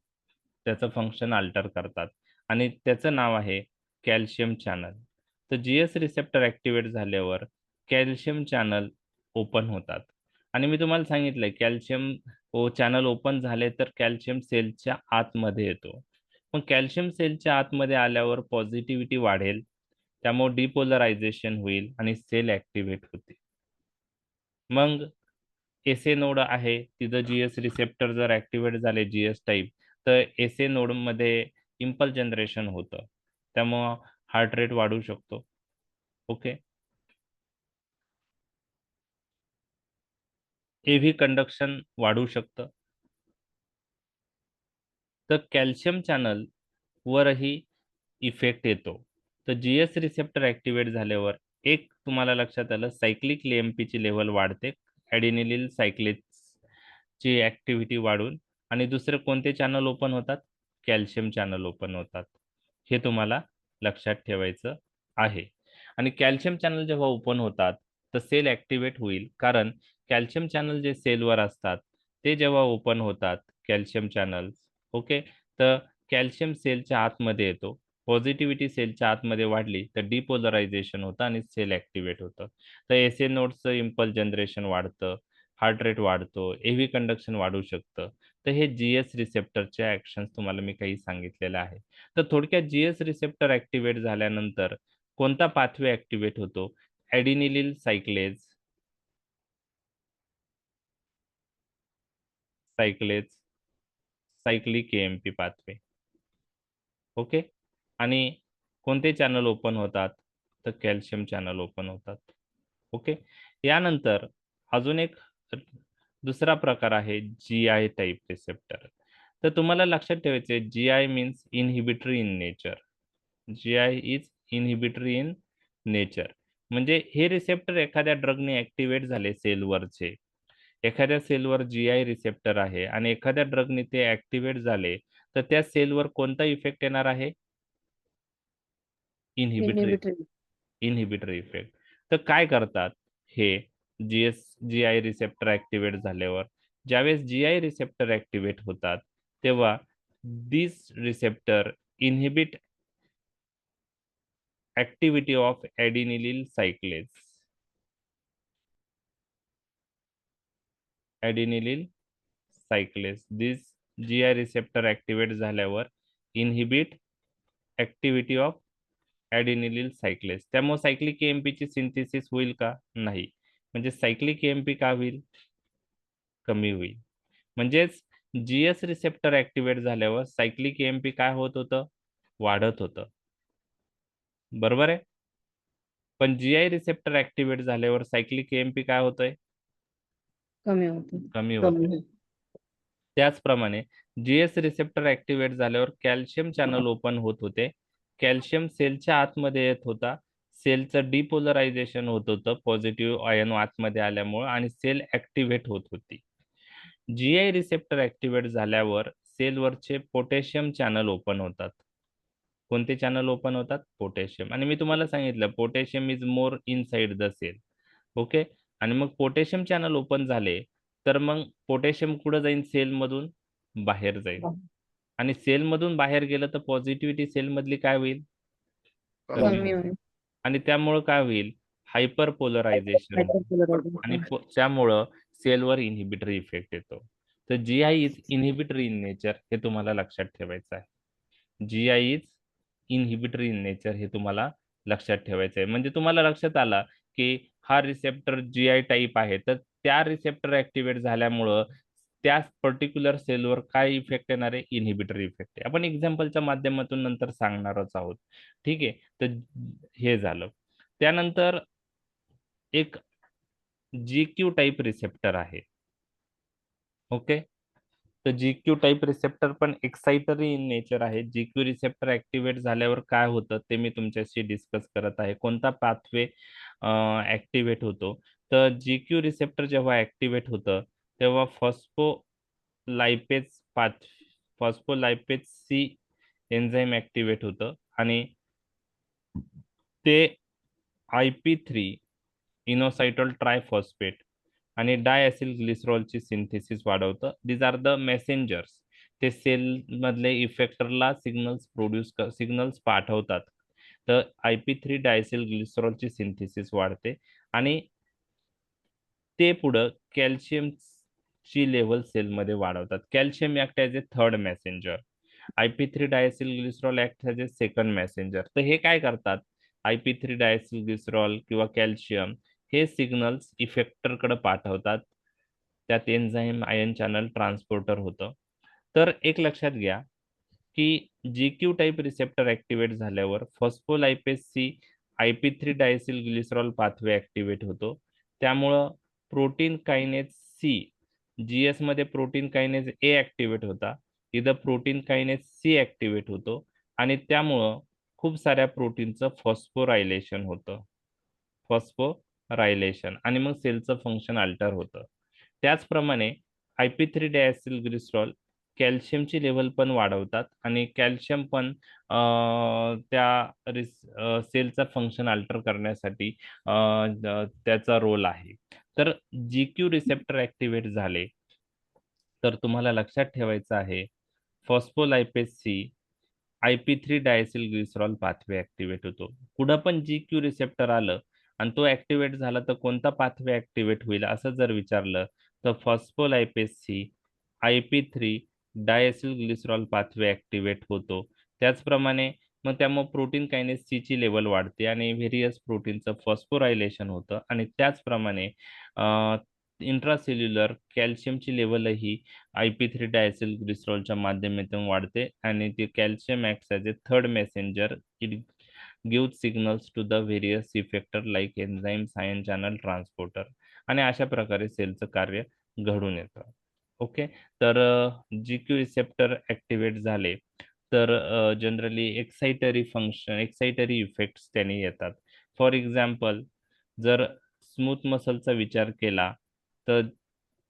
त्याचं फंक्शन अल्टर करतात आणि त्याचं नाव आहे कॅल्शियम चॅनल. तर जीएस रिसेप्टर ऍक्टिव्हेट झाल्यावर कॅल्शियम चॅनल ओपन होतात आणि मी तुम्हाला सांगितलंय कॅल्शियम चॅनल ओपन झाले तर कॅल्शियम सेलच्या आतमध्ये येतो. मग कॅल्शियम सेलच्या आतमध्ये आल्यावर पॉझिटिव्हिटी वाढेल, त्यामुळे डिपोलरायझेशन होईल आणि सेल ऍक्टिव्हेट होते. मग एसए नोड आहे तिथं जीएस रिसेप्टर जर ऍक्टिव्हेट झाले जीएस टाईप तर एसए नोड मध्ये इम्पल्स जनरेशन होतं, त्यामुळं हार्ट रेट वाढू शकतो. ओके. एव्ही कंडक्शन वाढू शकतं. तर कॅल्शियम चॅनल वरही इफेक्ट येतो. तर जीएस रिसेप्टर ऍक्टिव्हेट झाल्यावर एक तुम्हाला लक्षात आलं सायक्लिक एएमपी ची लेव्हल वाढते ॲडिनिलिन सायक्लेज ची ऍक्टिव्हिटी वाढून आणि दुसरे कोणते चॅनल ओपन होतात, कॅल्शियम चॅनल ओपन होतात. हे तुम्हाला लक्षात ठेवायचं आहे. आणि कॅल्शियम चॅनल जेव्हा ओपन होतात तर सेल ऍक्टिव्हेट होईल, कारण कॅल्शियम चॅनल जे सेलवर असतात ते जेव्हा ओपन होतात कॅल्शियम चॅनल, ओके, तर कॅल्शियम सेलच्या आतमध्ये येतो. पॉझिटिव्हिटी सेलच्या आतमध्ये वाढली तर डिपोलरायझेशन होतं आणि सेल ऍक्टिव्हेट होतं. तर एसए नोडचं इम्पल्स जनरेशन वाढतं, हार्ट रेट वाढतो, एव्ही कंडक्शन वाढू शकतं. तर हे जीएस रिसेप्टरचे ऍक्शन्स तुम्हाला मी काही सांगितलेलं आहे. तर थोडक्यात जीएस रिसेप्टर ऍक्टिव्हेट झाल्यानंतर कोणता पाथवे ऍक्टिव्हेट होतो, ॲडिनिलिन सायक्लेज सायक्लिक एएमपी पाथवे. ओके. आणि कोणते चॅनल ओपन होतात, तर कॅल्शियम चॅनल ओपन होतात. ओके. यानंतर अजून एक दुसरा प्रकार आहे जीआय टाईप रिसेप्टर. तर तुम्हाला लक्षात ठेवायचे GI means inhibitory in nature. GI is inhibitory in nature म्हणजे हे रिसेप्टर एखाद्या ड्रगने ऍक्टिव्हेट झाले सेलवरचे, एखाद्या सेलवर जीआय रिसेप्टर आहे आणि एखाद्या ड्रगने ते ऍक्टिव्हेट झाले तर त्या सेलवर कोणता इफेक्ट येणार आहे, इनहिबिटरी इनहिबिटरी. Inhibitory effect. तर काय करतात हे जीआय रिसेप्टर ऍक्टिव्हेट झाल्यावर, ज्यावेळेस जीआय रिसेप्टर ऍक्टिव्हेट होतात तेव्हा this receptor inhibit activity of adenylyl cyclase. Adenylyl cyclase this GI receptor activate झाल्यावर inhibit activity of adenylyl cyclase. त्यामुळे सायक्लिक एएमपी ची सिंथेसिस होईल का, नाही. म्हणजे सायक्लिक एएमपी का होईल, कमी होईल. म्हणजेच जीएस रिसेप्टर ऍक्टिव्हेट झाल्यावर सायक्लिक एएमपी काय होत होतं, वाढत होतं. बरोबर आहे. पण जीआय रिसेप्टर ऍक्टिव्हेट झाल्यावर सायक्लिक एएमपी काय होतंय, कमी होते. कमी होते. त्याचप्रमाणे जीएस रिसेप्टर ऍक्टिव्हेट झाल्यावर कॅल्शियम चॅनल ओपन होत होते, कॅल्शियम सेलच्या आतमध्ये येत होता, सेलचं डिपोलरायझेशन होत होतं पॉझिटिव्ह आयन आतमध्ये आल्यामुळे आणि सेल ऍक्टिव्हेट होत होती. जीआय रिसेप्टर ऍक्टिव्हेट झाल्यावर सेलवरचे पोटॅशियम चॅनल ओपन होतात. कोणते चॅनल ओपन होतात, पोटॅशियम. आणि मी तुम्हाला सांगितलं potassium is more inside the cell. Okay. आणि मग पोटॅशियम चॅनल ओपन झाले तर मग पोटॅशियम कुठं जाईल, सेलमधून बाहेर जाईल आणि सेलमधून बाहेर गेलं तर पॉझिटिव्हिटी सेलमधली काय होईल, कमी कमी होईल. होईल. आणि त्यामुळं काय होईल, हायपर पोलरायझेशन आणि त्यामुळं सेलवर इनहिबिटरी इफेक्ट येतो. तर GI is inhibitory in nature, हे तुम्हाला लक्षात ठेवायचं आहे. GI is inhibitory in nature, हे तुम्हाला लक्षात ठेवायचं आहे. म्हणजे तुम्हाला लक्षात आला की हा रिसेप्टर GI टाईप आहे, तर त्या रिसेप्टर ऍक्टिव्हेट झाल्यामुळं त्या पर्टिक्युलर सेलवर काय इफेक्ट येणार आहे? इनहिबिटरी इफेक्ट आहे. आपण एक्झाम्पलच्या माध्यमातून नंतर सांगणारच आहोत. ठीक आहे, तर हे झालं. त्यानंतर एक GQ टाईप रिसेप्टर आहे. ओके, तर GQ टाईप रिसेप्टर पण एक्साइटरी इन नेचर आहे. GQ रिसेप्टर ऍक्टिव्हेट झाल्यावर काय होतं ते मी तुमच्याशी डिस्कस करत आहे. कोणता पाथवे ऍक्टिव्हेट होतो? तर GQ रिसेप्टर जेव्हा ऍक्टिव्हेट होतं तेव्हा फॉस्फोलायपेज सी एन्झाईम ऍक्टिव्हेट होतं आणि ते IP3 इनोसायटल ट्रायफॉस्फेट आणि डायएसिल ग्लिसरॉलची सिंथेसिस वाढवतं. These are the messengers. ते सेल मधले इफेक्टरला सिग्नल्स पाठवतात. तर IP3 डायएसिल ग्लिसरॉलची सिंथेसिस वाढते आणि ते पुढं कॅल्शियमची लेवल सेलमध्ये वाढवतात. Calcium act as a third messenger. IP3 डायएसिल glycerol act as a second messenger. तर हे काय करतात? IP3 डायएसिल ग्लिसरॉल किंवा कॅल्शियम हे सिग्नल्स इफेक्टरकडे पाठवतात. त्यात एन्झाईम आयन चॅनल ट्रान्सपोर्टर होतं. तर एक लक्षात घ्या की GQ टाईप रिसेप्टर ऍक्टिव्हेट झाल्यावर phospholipase C IP3 diacyl glycerol pathway activate होतो. त्यामुळं प्रोटीन कायनेज सी, GS मध्ये प्रोटीन कायनेज ए ऍक्टिव्हेट होता, इथं प्रोटीन कायनेज सी ऍक्टिव्हेट होतो आणि त्यामुळं खूप साऱ्या प्रोटीनचं फॉस्फोरायलेशन होतं. फॉस्फोरायलेशन आणि मग सेलचं फंक्शन अल्टर होतं. त्याचप्रमाणे IP3 डायसिल ग्लिसरॉल कॅल्शियमची लेवल पण वाढवतात आणि कॅल्शियम पण त्या सेलचा फंक्शन अल्टर करण्यासाठी त्याचा रोल आहे. तर GQ रिसेप्टर ऍक्टिव्हेट झाले तर तुम्हाला लक्षात ठेवायचं आहे phospholipase C IP3 diacyl glycerol pathway activate होतो. पुढं पण GQ रिसेप्टर आलं आणि तो ऍक्टिव्हेट झाला तर कोणता पाथवे ऍक्टिव्हेट होईल असं जर विचारलं तर phospholipase C IP3 diacyl glycerol pathway activate होतो. त्याचप्रमाणे मग त्यामुळे प्रोटीन कायनेज सी ची लेवल वाढते आणि व्हेरियस प्रोटीनचं फॉस्फोरायलेशन होतं आणि त्याचप्रमाणे इंट्रासेल्युलर कॅल्शियमची लेवलही IP3 डायसिल ग्लिसरॉलच्या माध्यमातून वाढते आणि ते calcium acts as a third messenger. It give signals to the various effector like enzymes ion channel transporter आणि अशा प्रकारे सेलचं कार्य घडून येतं. ओके, तर GQ रिसेप्टर ऍक्टिव्हेट झाले तर जनरली एक्साइटरी इफेक्ट्स त्यांनी येतात. फॉर एक्झाम्पल, जर स्मूथ मसलचा विचार केला तर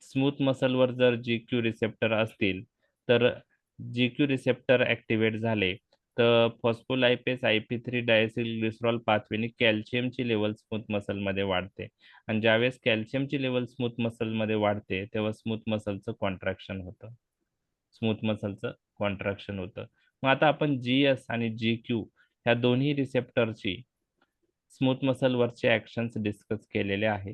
स्मूथ मसलवर जर GQ रिसेप्टर असतील तर GQ रिसेप्टर ऍक्टिव्हेट झाले तर फॉस्फोलायपेज IP3 diacyl glycerol पाथवेने कॅल्शियमची level smooth मसलमध्ये वाढते आणि ज्यावेळेस कॅल्शियमची लेवल स्मूथ मसलमध्ये वाढते तेव्हा स्मूथ मसलचं कॉन्ट्रॅक्शन होतं. मग आता आपण GS आणि GQ ह्या दोन्ही रिसेप्टरची स्मूथ मसलवरचे ऍक्शन्स डिस्कस केलेले आहे.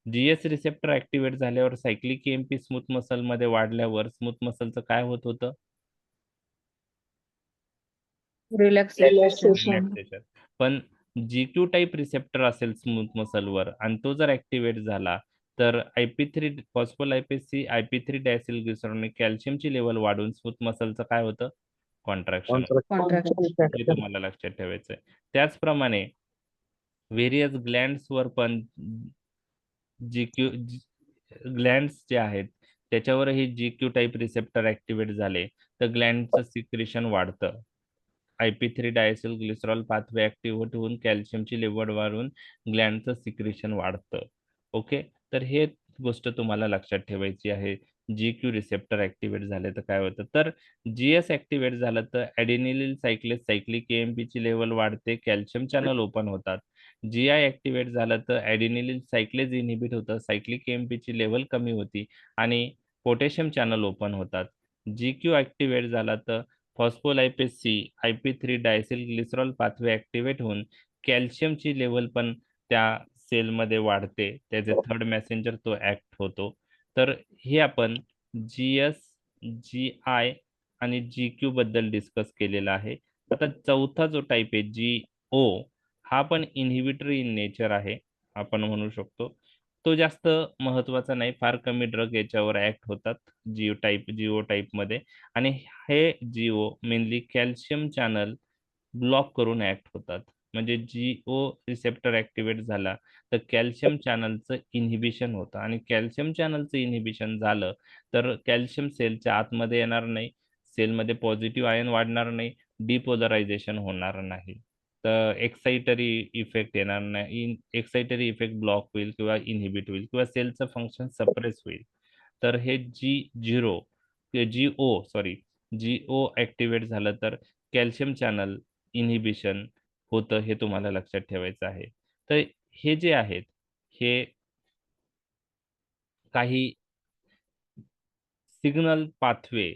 GS रिसेप्टर ऍक्टिव्हेट झाल्यावर सायक्लिक EMP स्मूथ मसल मध्ये वाढल्यावर स्मूथ मसलचं काय होत होतं? रिलॅक्सेशन. पण GQ टाईप रिसेप्टर असेल स्मूथ मसलवर आणि तो जर ऍक्टिव्हेट झाला तर IP3 फॉस्फोलायपेज सी IP3 डायसिल ग्लिसरॉलने कॅल्शियमची लेवल वाढून स्मूथ मसलचं काय होतं? कॉन्ट्रॅक्शन. हे तुम्हाला लक्षात ठेवायचं आहे. त्याचप्रमाणे व्हेरियस ग्लँड्सवर पण GQ ग्लँड्स जे आहेत त्याच्यावरही GQ टाईप रिसेप्टर ऍक्टिव्हेट झाले तर ग्लँडचं सिक्रेशन वाढतं. IP3 diacyl glycerol pathway activate होऊन कॅल्शियमची लेवल वाढून ग्लँडचं सिक्रेशन वाढतं. ओके, तर हे गोष्ट तुम्हाला लक्षात ठेवायची आहे. GQ रिसेप्टर ऍक्टिव्हेट झाले तर काय होतं? तर GS ऍक्टिव्हेट झालं तर ॲडेनिलिन सायक्लेज सायक्लिक EMP ची लेवल वाढते, कॅल्शियम चॅनल ओपन होतात. GI ऍक्टिव्हेट झालं तर ॲडेनिलिन सायक्लेज इनहिबिट होतं, सायक्लिक EMP ची लेवल कमी होती आणि पोटॅशियम चॅनल ओपन होतात. GQ ऍक्टिव्हेट झाला तर phospholipase C IP3 diacyl glycerol pathway activate होऊन कॅल्शियमची लेवल पण त्या सेलमध्ये वाढते. त्याचे थर्ड मेसेंजर तो ऍक्ट होतो. तर हे आपण GS, GI आणि GQ बद्दल डिस्कस केलेला आहे. आता चौथा जो टाईप आहे GO, हा पण इन्हिबिटरी इन नेचर आहे, आपण म्हणू शकतो. तो जास्त महत्वाचा नाही, फार कमी ड्रग याच्यावर ऍक्ट होतात GO टाईपमध्ये. आणि हे GO mainly calcium channel block करून ऍक्ट होतात. म्हणजे GO रिसेप्टर ऍक्टिव्हेट झाला तर कॅल्शियम चॅनलचं इन्हिबिशन होतं, आणि कॅल्शियम चॅनलचं इन्हिबिशन झालं तर कॅल्शियम सेलच्या आतमध्ये येणार नाही, सेलमध्ये पॉझिटिव्ह आयन वाढणार नाही, डिपोलरायझेशन होणार नाही, तर एक्साइटरी इफेक्ट येणार नाही, एक्साइटरी इफेक्ट ब्लॉक होईल किंवा इन्हिबिट होईल किंवा सेलचं फंक्शन सप्रेस होईल. तर हे GO ऍक्टिव्हेट झालं तर कॅल्शियम चॅनल इन्हिबिशन होतं, हे तुम्हाला लक्षात ठेवायचं आहे. तर हे जे आहेत हे काही सिग्नल पाथवे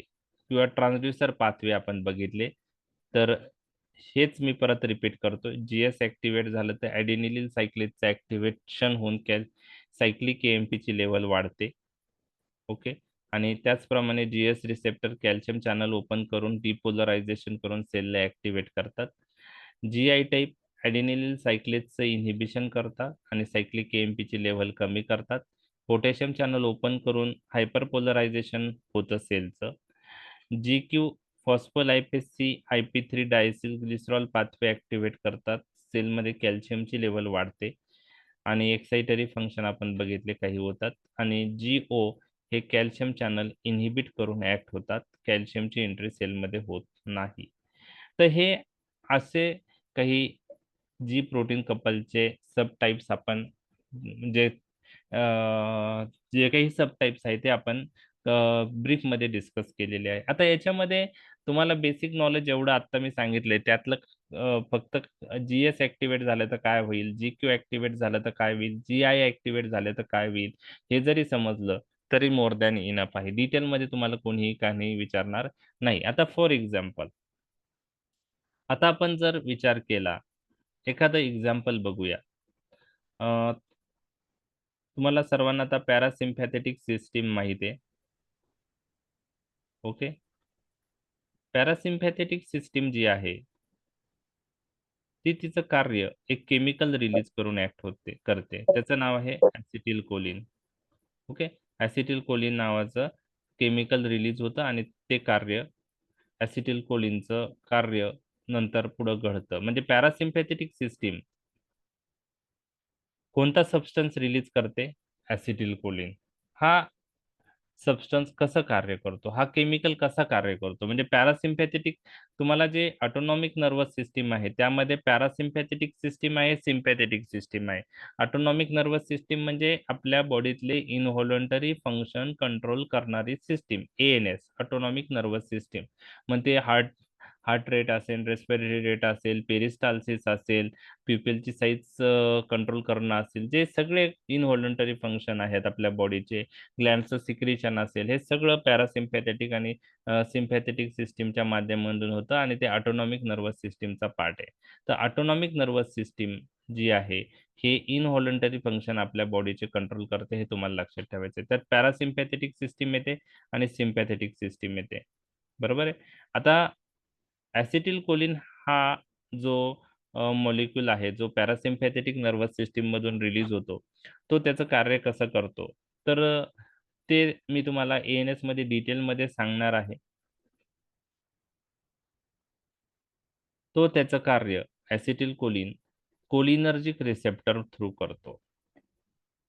किंवा ट्रान्सड्यूसर पाथवे आपण बघितले. तर हेच मी परत रिपीट करतो. GS ऍक्टिव्हेट झालं तर ॲडेनिलिन सायक्लेजचं ऍक्टिव्हेशन होऊन सायक्लिक AMPची लेवल वाढते. ओके. आणि त्याचप्रमाणे GS receptor calcium channel open करून डिपोलरायझेशन करून सेलला ऍक्टिव्हेट करतात. GI टाईप ॲडेनिलिन सायक्लेजचं इन्हिबिशन करतात आणि सायक्लिक AMPची लेवल कमी करतात. पोटॅशियम चॅनल ओपन करून हायपरपोलरायझेशन होतं सेलचं. GQ phospholipase C IP3 diacyl glycerol pathway activate करतात, सेलमध्ये कॅल्शियमची लेवल वाढते आणि एक्साइटरी फंक्शन आपण बघितले काही होतात. आणि GO हे कॅल्शियम चॅनल इन्हिबिट करून ऍक्ट होतात, कॅल्शियमची एंट्री सेलमध्ये होत नाही. तर हे असे काही प्रोटीन कपलचे सब टाइप्स आपण म्हणजे जे काही सब टाइप्स आहेत ते आपण ब्रीफमध्ये डिस्कस केलेले आहे. आता याच्यामध्ये तुम्हाला बेसिक नॉलेज एवढं आता मी सांगितलंय, त्यातलं फक्त GS ऍक्टिव्हेट झालं तर काय होईल, GQ ऍक्टिव्हेट झालं तर काय होईल, GI ऍक्टिव्हेट झालं तर काय होईल, हे जरी समजलं तरी मोर दॅन इनफ आहे. डिटेलमध्ये तुम्हाला कोणीही काही विचारणार नाही. आता फॉर एक्झाम्पल, आता आपण जर विचार केला, एखादं एक्झाम्पल बघूया. तुम्हाला सर्वांना आता पॅरासिम्पॅथेटिक सिस्टीम माहिती आहे. ओके. पॅरासिम्पॅथेटिक सिस्टीम जी आहे ती तिचं कार्य एक केमिकल रिलीज करून ऍक्ट करते. त्याचं नाव आहे ऍसिटिल कोलिन. ओके. ऍसिटिल कोलिन नावाचं केमिकल रिलीज होतं आणि ते कार्य ऍसिटिल कोलिनचं कार्य नंतर पुढं घडतं. म्हणजे पॅरासिम्पॅथेटिक सिस्टीम कोणता सबस्टन्स रिलीज करते? ऍसिटिल कोलिन. हा सबस्टन्स कसं कार्य करतो, हा केमिकल कसा कार्य करतो, म्हणजे पॅरासिम्पॅथेटिक, तुम्हाला जे ऑटोनॉमिक नर्वस सिस्टीम आहे त्यामध्ये पॅरासिम्पॅथेटिक सिस्टीम आहे, सिम्पॅथेटिक सिस्टीम आहे. ऑटोनॉमिक नर्वस सिस्टीम म्हणजे आपल्या बॉडीतले इनव्हॉलंटरी फंक्शन कंट्रोल करणारी system, ANS autonomic nervous system. मग ते हार्ट रेट असेल, रेस्पिरेटरी रेट असेल, पेरिस्टाल्सिस असेल, प्युपिलची साईज कंट्रोल करणं असेल, जे सगळे इनव्हॉलंटरी फंक्शन आहेत आपल्या बॉडीचे, ग्लॅन्डचं सिक्रिशन असेल, हे सगळं पॅरासिम्पॅथेटिक आणि सिम्पॅथेटिक सिस्टीमच्या माध्यमातून होतं आणि ते ऑटोनॉमिक नर्वस सिस्टीमचा पार्ट आहे. तर ऑटोनॉमिक नर्वस सिस्टीम जी आहे हे इनव्हॉलंटरी फंक्शन आपल्या बॉडीचे कंट्रोल करते, हे तुम्हाला लक्षात ठेवायचं आहे. त्यात पॅरासिम्पॅथेटिक सिस्टीम येते आणि सिम्पॅथेटिक सिस्टीम येते. बरोबर आहे. आता ऍसिटिल कोलिन हा जो मॉलिक्यूल आहे, जो पॅरासिम्पॅथेटिक नर्वस सिस्टीम मधून रिलीज होतो, तो त्याचं कार्य कसं करतो, तर ते मी तुम्हाला ANS मध्ये डिटेलमध्ये सांगणार आहे. तो त्याचं कार्य ऍसिटिल कोलिनर्जिक रिसेप्टर थ्रू करतो.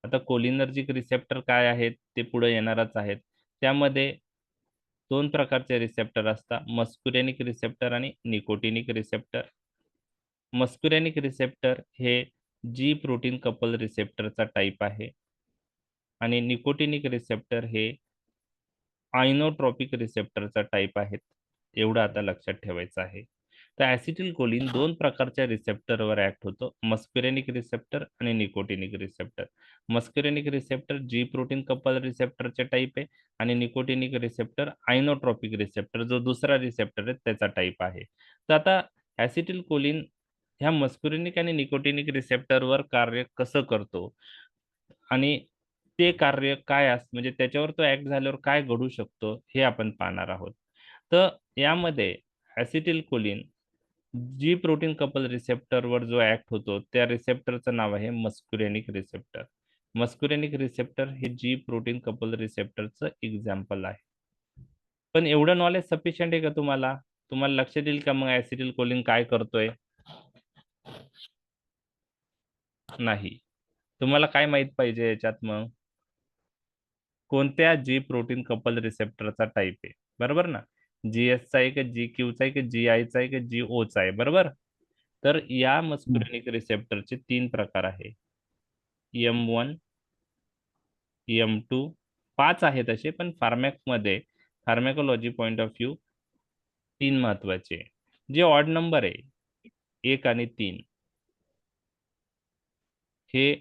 आता कोलिनर्जिक रिसेप्टर काय आहेत ते पुढे येणारच आहेत. त्यामध्ये दोन प्रकारचे रिसेप्टर असतात, मस्कुरेनिक रिसेप्टर आणि निकोटिनिक रिसेप्टर. मस्कुरेनिक रिसेप्टर हे प्रोटीन कपल रिसेप्टरचा टाईप आहे आणि निकोटिनिक रिसेप्टर हे आयनोट्रॉपिक रिसेप्टरचा टाईप आहेत. एवढं आता लक्षात ठेवायचं आहे. तर ऍसिटिल कोलिन दोन प्रकारच्या रिसेप्टरवर ऍक्ट होतो, मस्कुरेनिक रिसेप्टर आणि nicotinic receptor. Muscarinic receptor protein couple रिसेप्टरचे टाईप आहे आणि निकोटिनिक रिसेप्टर आयनोट्रॉपिक रिसेप्टर जो दुसरा रिसेप्टर आहे त्याचा टाईप आहे. तर आता ऍसिटिल कोलिन ह्या मस्कुरेनिक आणि निकोटिनिक रिसेप्टरवर कार्य कसं करतो आणि ते कार्य काय म्हणजे त्याच्यावर तो ऍक्ट झाल्यावर काय घडू शकतो हे आपण पाहणार आहोत. तर यामध्ये ऍसिटिल कोलिन जी प्रोटीन कपल रिसेप्टरवर जो ऍक्ट होतो त्या रिसेप्टरचं नाव आहे मस्कुरेनिक रिसेप्टर. मस्कुरेनिक रिसेप्टर हे जी प्रोटीन कपल रिसेप्टरचं एक्झाम्पल आहे. पण एवढं नॉलेज सफिशियंट आहे का तुम्हाला? तुम्हाला लक्षात येईल का मग ऍसिटिल कोलिन काय करतोय? नाही. तुम्हाला काय माहित पाहिजे याच्यात मग? कोणत्या जी प्रोटीन कपल रिसेप्टरचा टाईप आहे, बरोबर ना? GS चा आहे का GQ चा आहे का GI चा आहे का GO चा आहे, बरोबर? तर या मस्कुरेनिक रिसेप्टरचे 3 प्रकार आहे. M1, M2, 5 आहेत असे, पण मध्ये फार्मॅकोलॉजी पॉइंट ऑफ व्ह्यू 3 महत्वाचे आहे. जे ऑड नंबर आहे 1 आणि 3 हे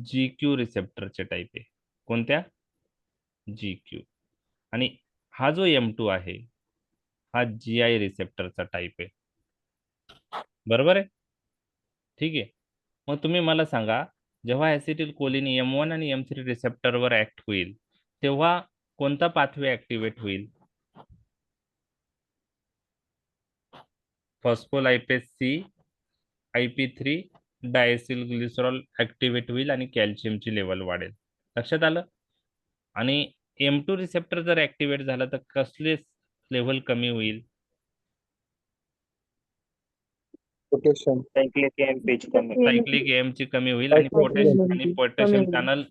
GQ रिसेप्टरचे टाईप आहे. कोणत्या? GQ. आणि हा जो M2 आहे हा GI रिसेप्टरचा टाईप आहे, बरोबर आहे? ठीक आहे. मग तुम्ही मला सांगा, जेव्हा ऍसिटिल कोलिन M1 आणि M3 रिसेप्टरवर ऍक्ट होईल तेव्हा कोणता पाथवे ऍक्टिव्हेट होईल? फॉस्फोलायपेज C IP3 diacyl glycerol activate होईल आणि कॅल्शियमची लेवल वाढेल. लक्षात आलं? आणि M2 रिसेप्टर जर ऍक्टिव्हेट झालं तर कसले लेवल कमी होईल? Potassium. सायक्लिक एमपीच कमी. सायक्लिक AM ची कमी होईल आणि Cyclic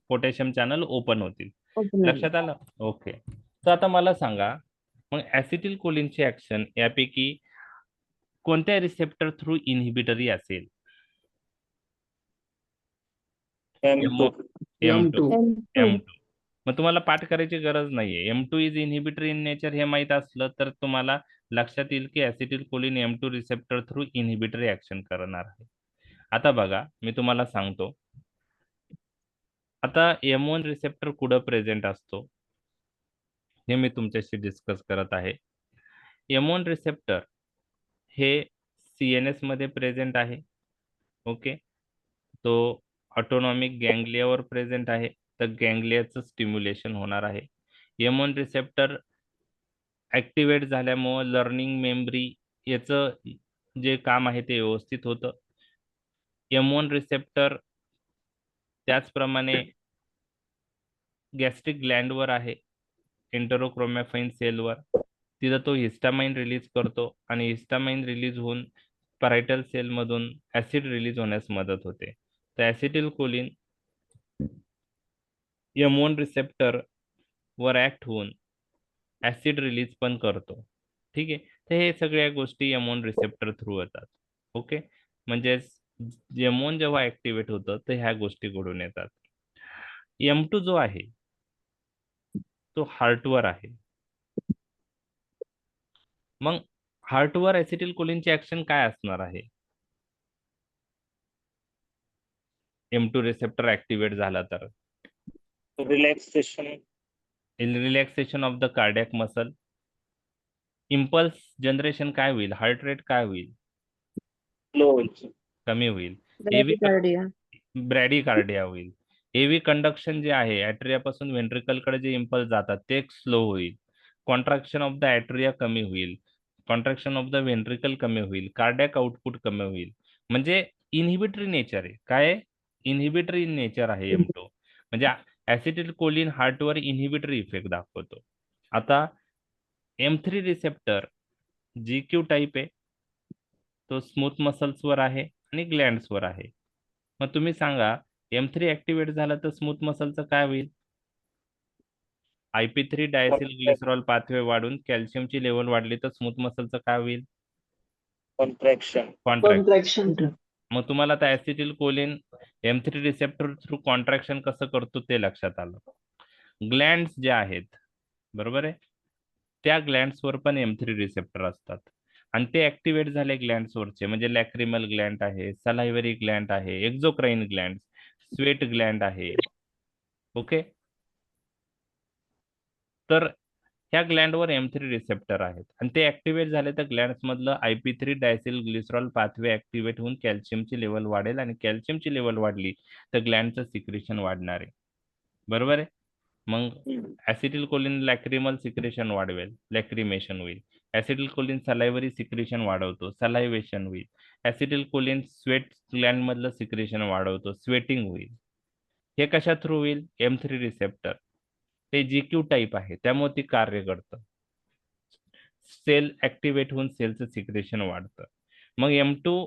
पोटॅशियम चॅनल ओपन होतील. Open लक्षात आलं? ओके. तर आता मला सांगा, मग ऍसिटिल कोलिनची ऍक्शन यापैकी कोणत्या रिसेप्टर थ्रू इनहिबिटरी असेल? M2. M2. M2. मग तुम्हाला पाठ करायची गरज नाहीये. M2 is inhibitory in nature हे माहित असलं तर तुम्हाला लक्षात येईल की acetyl choline M2 receptor through inhibitory action करणार आहे. आता बघा, मी तुम्हाला सांगतो. आता M1 रिसेप्टर कुठं प्रेझेंट असतो हे मी तुमच्याशी डिस्कस करत आहे. M1 रिसेप्टर हे CNS मध्ये प्रेझेंट आहे. ओके. तो ऑटोनॉमिक गँग्लियावर प्रेझेंट आहे, तर गँग्लियाचं स्टिम्युलेशन होणार आहे. M1 रिसेप्टर ऍक्टिव्हेट झाल्यामुळं लर्निंग मेमरी याचं जे काम आहे ते व्यवस्थित होतं. M1 रिसेप्टर त्याचप्रमाणे गॅस्ट्रिक ग्लँडवर आहे, एंटरोक्रोमॅफाइन सेलवर. तिथं तो हिस्टामाइन रिलीज करतो आणि हिस्टामाइन रिलीज होऊन परायटल सेलमधून ऍसिड रिलीज होण्यास मदत होते. तर ऍसिटिल कोलिन M1 रिसेप्टर वर ऍक्ट होऊन ऍसिड रिलीज पण करतो. ठीक आहे. तर हे सगळ्या गोष्टी M1 रिसेप्टर थ्रू होतात. ओके. म्हणजे M1 जेव्हा ऍक्टिव्हेट होतं तर ह्या गोष्टी घडून येतात. M2 जो आहे तो हार्टवर आहे. मग हार्टवर ऍसिटिल कोलिनची ऍक्शन काय असणार आहे? M2 रिसेप्टर ऍक्टिव्हेट झाला तर relaxation of the cardiac muscle. Impulse generation काय होईल? हार्ट रेट काय होईल? लो होईल. कमी होईल. Bradycardia. ब्रॅडीकार्डिया होईल. एव्ही कंडक्शन जे आहे ऍट्रियापासून व्हेंट्रिकलकडे जे इम्पल्स जातात ते स्लो होईल. कॉन्ट्रॅक्शन ऑफ द ऍट्रिया कमी होईल. कॉन्ट्रॅक्शन ऑफ द व्हेंट्रिकल कमी होईल. कार्डियक आउटपुट कमी होईल. म्हणजे इनहिबिटरी नेचर आहे. काय? इनहिबिटरी नेचर आहे M2. म्हणजे ऍसिटिल कोलिन हार्टवर इनहिबिटरी इफेक्ट दाखवतो. आता M3 रिसेप्टर GQ टाईप आहे, तो स्मूथ मसल्सवर आहे आणि ग्लँड्सवर आहे. मग तुम्ही सांगा, M3 ऍक्टिव्हेट झाला तर स्मूथ मसलचं काय होईल? IP3 डायसिल ग्लिसरॉल पाथवे वाढून कॅल्शियमची लेवल वाढली तर स्मूथ मसलचं काय होईल? कॉन्ट्रॅक्शन. कॉन्ट्रॅक्शन. मग तुम्हाला आता acetyl choline M3 receptor through contraction कसं करतो ते लक्षात आलं. ग्लँड्स जे आहेत, बरोबर आहे, त्या ग्लँड्सवर पण M3 रिसेप्टर असतात आणि ते ऍक्टिव्हेट झाले ग्लँड्सवरचे म्हणजे लॅक्रिमल ग्लँड आहे, सलायव्हरी ग्लँड आहे, एक्झोक्राइन ग्लँड, स्वेट ग्लँड आहे. ओके. तर ह्या ग्लँडवर M3 रिसेप्टर आहेत आणि ते ऍक्टिव्हेट झाले तर ग्लँड्स मधलं IP3 diacyl glycerol pathway activate होऊन कॅल्शियमची लेवल वाढेल आणि कॅल्शियमची लेवल वाढली तर ग्लँडचं सिक्रेशन वाढणार आहे. बरोबर आहे. मग ऍसिटिल कोलिन लॅक्रिमल सिक्रेशन वाढवेल, लॅक्रिमेशन होईल. ऍसिटिल कोलिन सलायव्हरी सिक्रेशन वाढवतो, सलायव्हेशन होईल. ऍसिटिल कोलिन स्वेट ग्लँड मधलं सिक्रेशन वाढवतो, स्वेटिंग होईल. हे कशा थ्रू होईल? M3 receptor. ते GQ टाईप आहे, त्यामुळे ती कार्य करतं. सेल ऍक्टिव्हेट होऊन सेलचं सिक्रेशन वाढतं. मग M2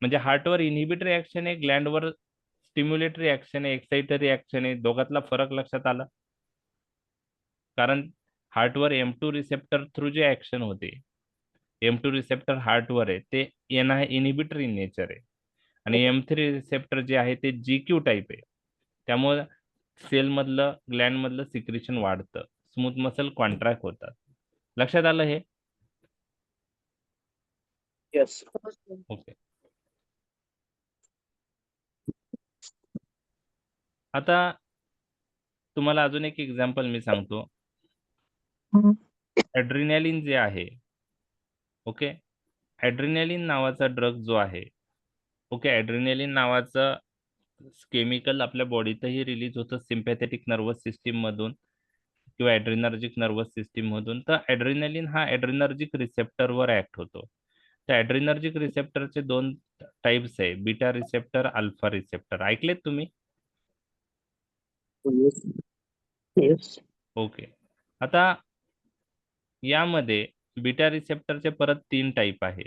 म्हणजे हार्टवर इनहिबिटरी ऍक्शन आहे, ग्लँडवर स्टिम्युलेटरी ऍक्शन आहे, एक्साइटरी ऍक्शन आहे. दोघातला फरक लक्षात आला? कारण हार्टवर M2 रिसेप्टर थ्रू जे ऍक्शन होते, M2 रिसेप्टर हार्टवर आहे, ते इनहिबिटरी नेचर आहे. आणि M3 रिसेप्टर जे आहे ते GQ टाईप आहे. त्यामुळे सेल मधलं ग्लँड मधलं सिक्रेशन वाढतं, स्मूथ मसल कॉन्ट्रॅक्ट होतात. लक्षात आलं हे? Yes. ओके. आता तुम्हाला अजून एक एक्झाम्पल मी सांगतो. ऍड्रिनॅलिन जे आहे, ओके, ऍड्रिनॅलिन नावाचा ड्रग जो आहे, ओके, ऍड्रिनॅलिन नावाचं केमिकल आपल्या बॉडीतही रिलीज होतं सिम्पॅथेटिक नर्वस सिस्टीम मधून किंवा ऍड्रिनर्जिक नर्वस सिस्टीम मधून. तर ऍड्रिनॅलिन हा ऍड्रिनर्जिक रिसेप्टरवर ऍक्ट होतो. तर ऍड्रिनर्जिक रिसेप्टरचे 2 टाइप्स आहे, बीटा रिसेप्टर, अल्फा रिसेप्टर. ऐकलेत तुम्ही? Yes. ओके. आता यामध्ये बीटा रिसेप्टरचे परत 3 टाइप आहे,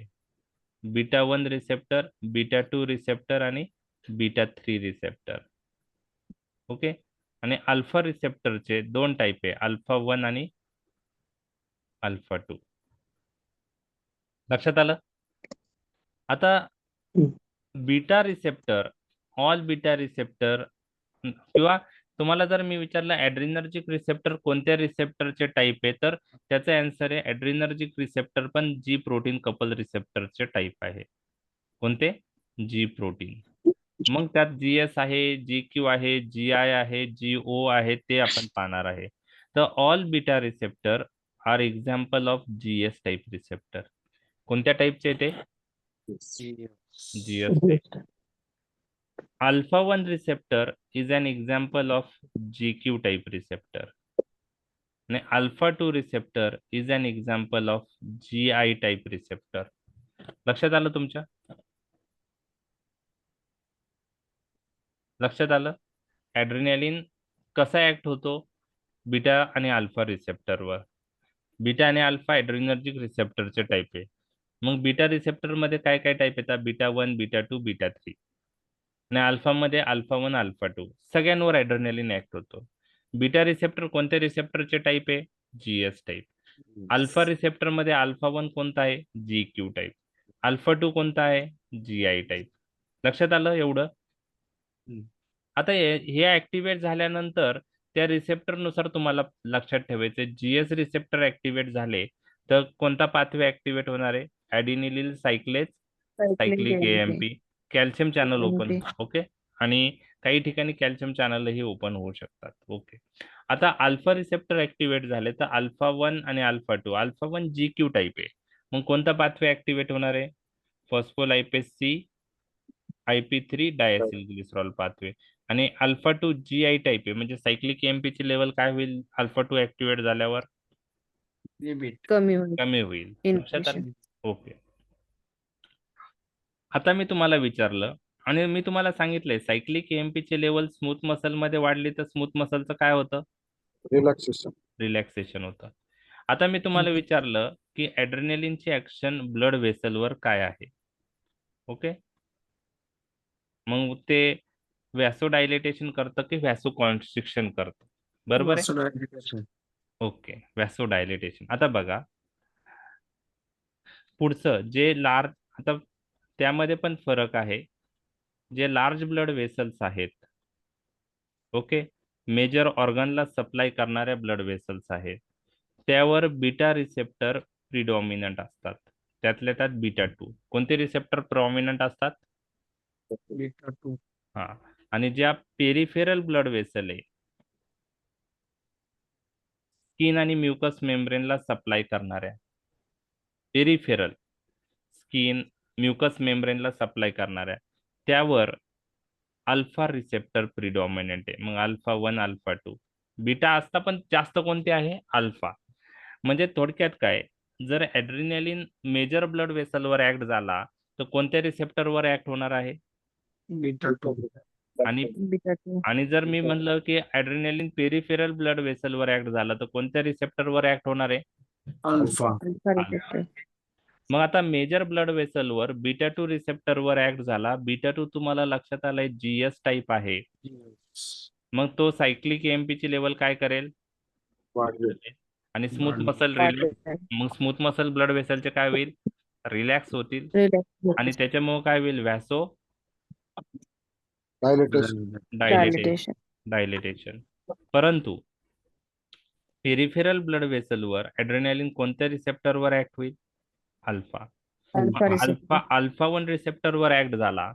बीटा 1 रिसेप्टर, बीटा 2 रिसेप्टर आणि बीटा 3 रिसेप्टर. ओके. आणि अल्फा रिसेप्टरचे 2 टाइप आहे, अल्फा 1 आणि अल्फा 2. लक्षात आलं? आता beta receptor, all beta receptor, किंवा तुम्हाला जर मी विचारलं ऍड्रिनर्जिक रिसेप्टर कोणत्या रिसेप्टरचे टाइप आहे, तर त्याचा आन्सर आहे ऍड्रिनर्जिक रिसेप्टर पण जी प्रोटीन कपल रिसेप्टरचे टाइप आहे. कोणते? G protein. मग त्यात GS आहे, GQ आहे, GI आहे, GO आहे, ते आपण पाहणार आहे. तर all beta receptor are example of GS type receptor. कोणत्या टाइपचे ते? GS type. Alpha 1 receptor is an example of GQ type receptor. आणि alpha 2 receptor is an example of GI type receptor. लक्षात आलं तुमच्या? लक्षात आलं? ऍड्रिनॅलिन कसा ऍक्ट होतो? बीटा आणि अल्फा रिसेप्टरवर. बीटा आणि अल्फा ऍड्रिनर्जिक रिसेप्टरचे टाइप आहे. मग बीटा रिसेप्टर मध्ये काय काय टाइप येतात? Beta 1, beta 2, beta 3. आणि अल्फा मध्ये अल्फा 1, अल्फा 2 सगळ्यांवर ऍड्रेनालिन ऍक्ट होतो. बीटा रिसेप्टर कोणत्या रिसेप्टरचे टाइप आहे? GS type. अल्फा रिसेप्टर मध्ये अल्फा 1 कोणता आहे? GQ type. अल्फा 2 कोणता आहे? GI type. लक्षात आलं एवढं? आता हे ऍक्टिव्हेट झाल्यानंतर त्या रिसेप्टर नुसार तुम्हाला लक्षात ठेवायचं, GS रिसेप्टर ऍक्टिव्हेट झाले तर कोणता पाथवे ऍक्टिव्हेट होणार आहे? Adenylyl cyclase, cyclic AMP, calcium channel open. Okay. आणि काही ठिकाणी कॅल्शियम चॅनलही ओपन होऊ शकतात. ओके. आता अल्फा रिसेप्टर ऍक्टिव्हेट झाले तर अल्फा 1 आणि अल्फा 2. अल्फा 1 GQ टाइप आहे. मग कोणता पाथवे ऍक्टिव्हेट होणार आहे? फॉस्फोलायपेज C, IP3 diacyl glycerol pathway. आणि अल्फा 2 GI टाइप आहे, म्हणजे सायक्लिक AMP ची लेवल काय होईल अल्फा 2 ऍक्टिव्हेट झाल्यावर? कमी होईल. कमी होईल. लक्षात आलं? Inhibition. ओके. आता मी तुम्हाला विचारलं आणि मी तुम्हाला सांगितलंय सायक्लिक AMP ची लेवल स्मूथ मसल मध्ये वाढली तर स्मूथ मसलचं काय होतं? Relaxation. रिलॅक्सेशन होतं. आता मी तुम्हाला विचारलं की ऍड्रेनलिनची ऍक्शन ब्लड व्हेसलवर काय आहे? ओके. मग ते व्हॅसोडायलेटेशन करतं की व्हॅसोकॉन्स्ट्रिक्शन करतं? बरोबर आहे? ओके, व्हॅसोडायलेटेशन. आता बघा पुढचं जे लार्ज, आता त्यामध्ये पण फरक आहे. जे लार्ज ब्लड वेसल्स आहेत, ओके, मेजर ऑर्गनला सप्लाय करणाऱ्या ब्लड वेसल्स आहेत, त्यावर बीटा रिसेप्टर प्रिडॉमिनंट असतात. त्यातल्या त्यात बीटा 2. कोणते रिसेप्टर प्रॉमिनंट असतात? Beta 2. हा. आणि ज्या पेरिफेरल ब्लड वेसल आहे, स्किन आणि म्युकस मेम्ब्रेनला सप्लाय करणाऱ्या, पेरिफेरल स्किन म्युकस मेम्ब्रेनला सप्लाय करणाऱ्या, त्यावर अल्फा रिसेप्टर प्रिडॉमिनंट आहे. मग अल्फा 1, अल्फा 2. बीटा असता पण जास्त कोणते आहे? अल्फा. म्हणजे थोडक्यात काय, जर ऍड्रिनलिन मेजर ब्लड वेसलवर ऍक्ट झाला तर कोणत्या रिसेप्टरवर ऍक्ट होणार आहे? बीटा 2. आणि बीटा 2 आणि जर मी म्हणलं की ऍड्रिनलिन पेरिफेरल ब्लड वेसलवर ऍक्ट झाला तर कोणत्या रिसेप्टरवर ऍक्ट होणार आहे? अल्फा. Alpha receptor. मग आता मेजर ब्लड वेसलवर बीटा 2 रिसेप्टरवर ऍक्ट झाला. बीटा 2 तुम्हाला लक्षात आलंय जीएस टाईप आहे. मग तो सायक्लिक एएमपी ची लेवल काय करेल? वाढवेल. आणि स्मूथ वाढवेल. मसल मग स्मूथ मसल ब्लड वेसलचे काय होईल? रिलॅक्स होतील. आणि त्याच्यामुळे काय होईल? Vasodilatation. डायलिटेशन. डायलिटेशन. परंतु पेरिफेरल ब्लड वेसलवर ऍड्रेनालिन कोणत्या रिसेप्टरवर ऍक्ट होईल? अल्फा. Alpha receptor. अल्फा 1 रिसेप्टरवर ऍक्ट झाला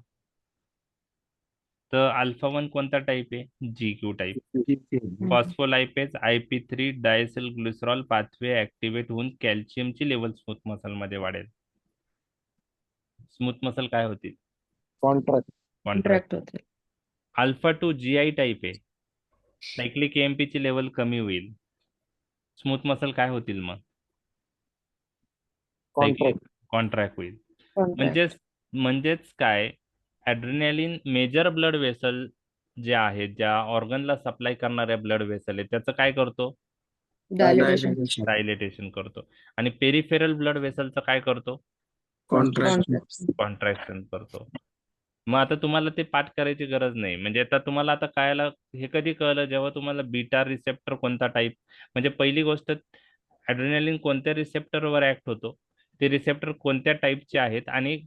तर अल्फा 1 कोणता टाईप आहे? GQ type. Phospholipase IP3 diacyl glycerol pathway activate होऊन कॅल्शियमची लेवल स्मूथ मसल मध्ये वाढेल. स्मूथ मसल काय होतील? कॉन्ट्रॅक्ट. कॉन्ट्रॅक्ट होते. अल्फा 2 GI टाईप आहे. सायक्लिक एएमपी ची लेवल कमी होईल. स्मूथ मसल काय होतील मग? कॉन्ट्रॅक्ट. कॉन्ट्रॅक्ट होईल. कॉन्ट्रॅक्ट. म्हणजेच काय, ऍड्रिनॅलिन मेजर ब्लड वेसल जे आहेत, ज्या ऑर्गनला सप्लाय करणाऱ्या ब्लड वेसल आहे, त्याचं काय करतो? डायलिटेशन. डायलिटेशन करतो. आणि पेरिफेरल ब्लड वेसलचं काय करतो? कॉन्ट्रॅक्शन करतो. मग आता तुम्हाला ते पाठ करायची गरज नाही. म्हणजे आता तुम्हाला आता कळायला, हे कधी कळलं जेव्हा तुम्हाला बीटा रिसेप्टर कोणता टाईप, म्हणजे पहिली गोष्ट ऍड्रिनॅलिन कोणत्या रिसेप्टरवर ऍक्ट होतो, ते रिसेप्टर कोणत्या टाईपचे आहेत आणि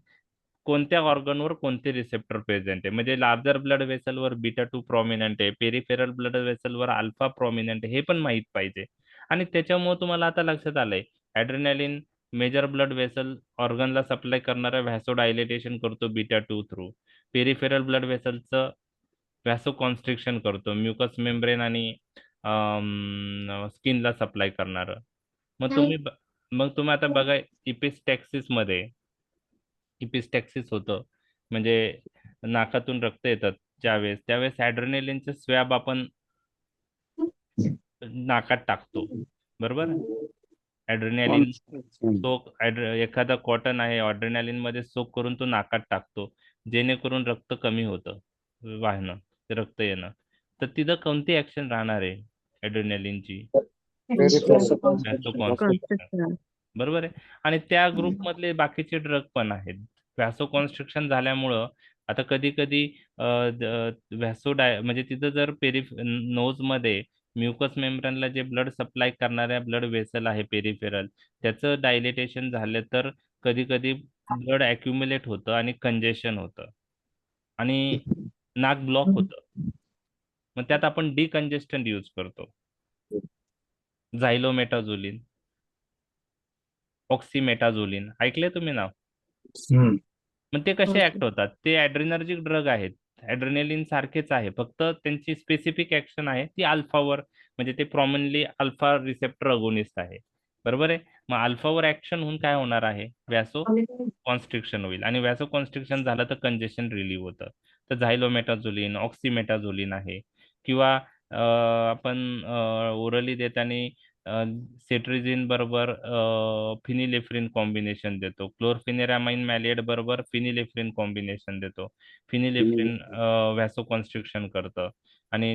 कोणत्या ऑर्गनवर कोणते रिसेप्टर प्रेझेंट आहे. म्हणजे लार्जर ब्लड वेसलवर बीटा 2 प्रॉमिनंट आहे, पेरिफेरल ब्लड वेसलवर अल्फा प्रॉमिनंट आहे, हे पण माहित पाहिजे. आणि त्याच्यामुळे तुम्हाला आता लक्षात आलंय ऍड्रिनॅलिन मेजर ब्लड वेसल ऑर्गनला सप्लाय करणारा व्हॅसोडायलेटेशन करतो बीटा 2 थ्रू. पेरिफेरल ब्लड वेसलचं व्हॅसो कॉन्स्ट्रिक्शन करतो, म्युकस मेम्ब्रेन आणि स्किनला सप्लाय करणार. मग तुम्ही आता बघा इपिस्टॅक्सिस होतं, म्हणजे नाकातून रक्त येतात त्यावेळेस ऍड्रेनालिनचे स्वॅब आपण नाकात टाकतो, बरोबर? ऍड्रेनालिन एखादा कॉटन आहे ऍड्रेनालिन मध्ये सोक करून तो नाकात टाकतो, जेणेकरून रक्त कमी होतं वाहणं, रक्त येणं. तर तिथं कोणती ऍक्शन राहणार आहे ऍड्रेनालिनची? कॉन्स्ट्रक्शन. बरोबर आहे. आणि त्या ग्रुप मधले बाकीचे ड्रग पण आहेत. व्हॅसो कॉन्स्ट्रिक्शन झाल्यामुळं आता कधी कधी म्हणजे तिथं जर नोज मध्ये म्युकस मेम्ब्रेनला जे ब्लड सप्लाय करणाऱ्या ब्लड वेसल आहे पेरिफेरल, त्याचं डायलेटेशन झालं तर कधी कधी ब्लड अॅक्युमुलेट होतं आणि कंजेशन होतं आणि नाक ब्लॉक होतं. मग त्यात आपण डिकंजेस्टंट यूज करतो, झायलोमेटाझोलिन, ऑक्सिमेटाझोलिन. ऐकले तुम्ही नाव? मग ते कसे ऍक्ट होतात? ते ऍड्रेनर्जिक ड्रग आहेत, ऍड्रेनालिन सारखेच आहे, फक्त त्यांची स्पेसिफिक ऍक्शन आहे ती अल्फावर, म्हणजे ते प्रॉमिनली अल्फा रिसेप्टर अगोनिस्ट आहे, बरोबर आहे. मग अल्फावर ऍक्शन होऊन काय होणार आहे? व्हॅसो कॉन्स्ट्रिक्शन होईल, आणि व्हॅसो कॉन्स्ट्रिक्शन झालं तर कंजेशन रिलीव्ह होतं. तर झायलोमेटाझोलिन, ऑक्सिमेटाझोलिन आहे, किंवा आपण ओरली देताना सेट्रिझिन बरोबर फिनिलेफ्रिन कॉम्बिनेशन देतो, क्लोरफिनेरामाइन मॅलिएट बरोबर फिनिलेफ्रिन कॉम्बिनेशन देतो. फिनिलेफ्रिन व्हॅसो कॉन्स्ट्रिक्शन करतं आणि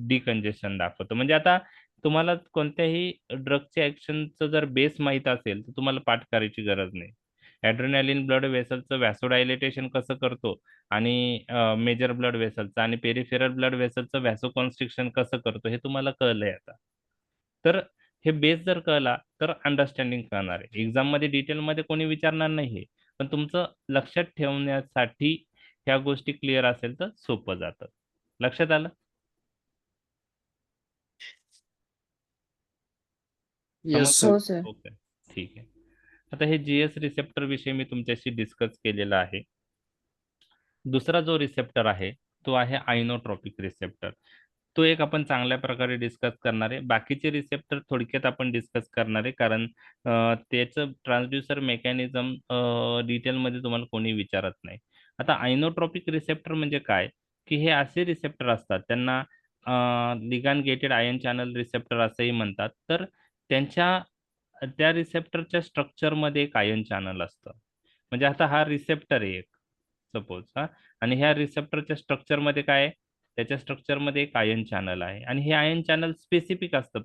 डिकंजेशन दाखवतं. म्हणजे आता तुम्हाला कोणत्याही ड्रगच्या ऍक्शनचं जर बेस माहित असेल तर तुम्हाला पाठ करायची गरज नाही. ऍड्रेनालिन ब्लड वेसलचं व्हॅसोडायलेटेशन कसं करतो आणि मेजर ब्लड वेसलचं आणि पेरिफेरल ब्लड वेसलचं व्हॅसो कॉन्स्ट्रिक्शन कसं करतो हे तुम्हाला कळलंय आता. तर हे बेस जर कळला तर अंडरस्टँडिंग कळणार आहे. एक्झाम मध्ये डिटेलमध्ये कोणी विचारणार नाही हे, पण तुमचं लक्षात ठेवण्यासाठी ह्या गोष्टी क्लिअर असेल तर सोपं जातं. लक्षात आलं? येस हो सर. ओके, ठीक आहे. आता हे जीएस रिसेप्टर विषयी मी तुमच्याशी डिस्कस केलेला आहे. दुसरा जो रिसेप्टर आहे तो आहे आयनोट्रॉपिक रिसेप्टर. तो एक आपण चांगल्या प्रकारे डिस्कस करणार आहे. बाकीचे रिसेप्टर थोडक्यात आपण डिस्कस करणार आहे, कारण त्याचं ट्रान्सड्युसर मेकॅनिझम डिटेलमध्ये तुम्हाला कोणी विचारत नाही. आता आयनोट्रॉपिक रिसेप्टर म्हणजे काय, की हे असे रिसेप्टर असतात त्यांना ligand gated ion channel receptor असंही म्हणतात. तर त्या रिसेप्टरच्या स्ट्रक्चरमध्ये एक आयन चॅनल असतं. म्हणजे आता हा रिसेप्टर आहे एक सपोज आणि ह्या रिसेप्टरच्या स्ट्रक्चरमध्ये काय आहे? त्याच्या स्ट्रक्चरमध्ये एक आयन चॅनल आहे आणि हे आयन चॅनल स्पेसिफिक असतं,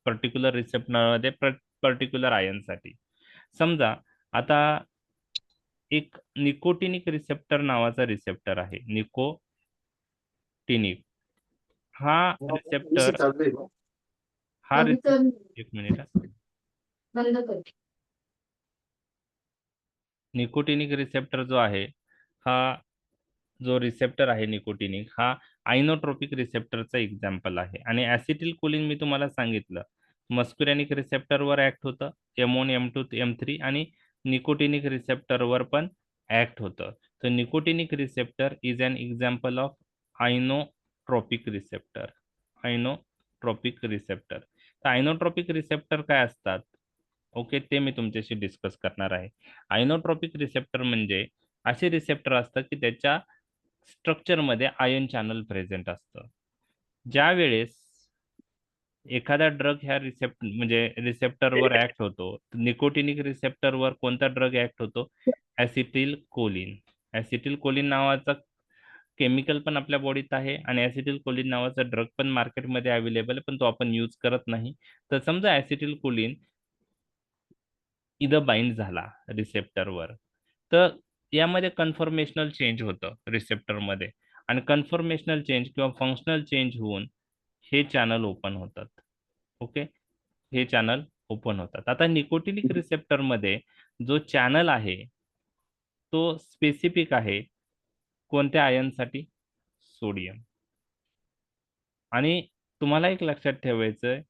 पर्टिक्युलर रिसेप्टरमध्ये पर्टिक्युलर आयनसाठी. समजा आता एक निकोटिनिक रिसेप्टर नावाचा रिसेप्टर आहे. निकोटिनिक हा रिसेप्टर एक मिनिट निकोटिनिक रिसेप्टर जो आहे हा जो रिसेप्टर आहे निकोटिनिक हा आयनोट्रोपिक रिसेप्टरचा एक्झाम्पल आहे. आणि ऍसिटिल कोलिन मी तुम्हाला सांगितलं मस्क्युरॅनिक रिसेप्टरवर ऍक्ट होतं, M1 M2 M3 आणि निकोटिनिक रिसेप्टरवर पण ऍक्ट होतं. तर nicotinic receptor is an example of ionotropic receptor. Ionotropic receptor. तर आयनोट्रोपिक रिसेप्टर काय असतात? ओके, ते मी तुमच्याशी डिस्कस करणार आहे. आयनोट्रोपिक रिसेप्टर म्हणजे असे रिसेप्टर असतात की त्याच्या स्ट्रक्चरमध्ये आयन चॅनल प्रेझेंट असतं. ज्या वेळेस एखादा ड्रग ह्या रिसेप्टरवर ऍक्ट होतो, निकोटिनिक रिसेप्टरवर कोणता ड्रग ऍक्ट होतो? ऍसिटिल कोलिन. ऍसिटिल कोलिन नावाचा केमिकल पण आपल्या बॉडीत आहे आणि ऍसिटिल कोलिन नावाचा ड्रग पण मार्केटमध्ये अवेलेबल आहे, पण तो आपण यूज करत नाही. तर समजा ऍसिटिल कोलिन इथं बाइंड झाला रिसेप्टरवर, तर यामध्ये कन्फर्मेशनल चेंज होतं रिसेप्टरमध्ये आणि कन्फर्मेशनल चेंज किंवा फंक्शनल चेंज होऊन हे चॅनल ओपन होतात. ओके, हे चॅनल ओपन होतात. आता निकोटिनिक रिसेप्टरमध्ये जो चॅनल आहे तो स्पेसिफिक आहे कोणत्या आयनसाठी? सोडियम. आणि तुम्हाला एक लक्षात ठेवायचं,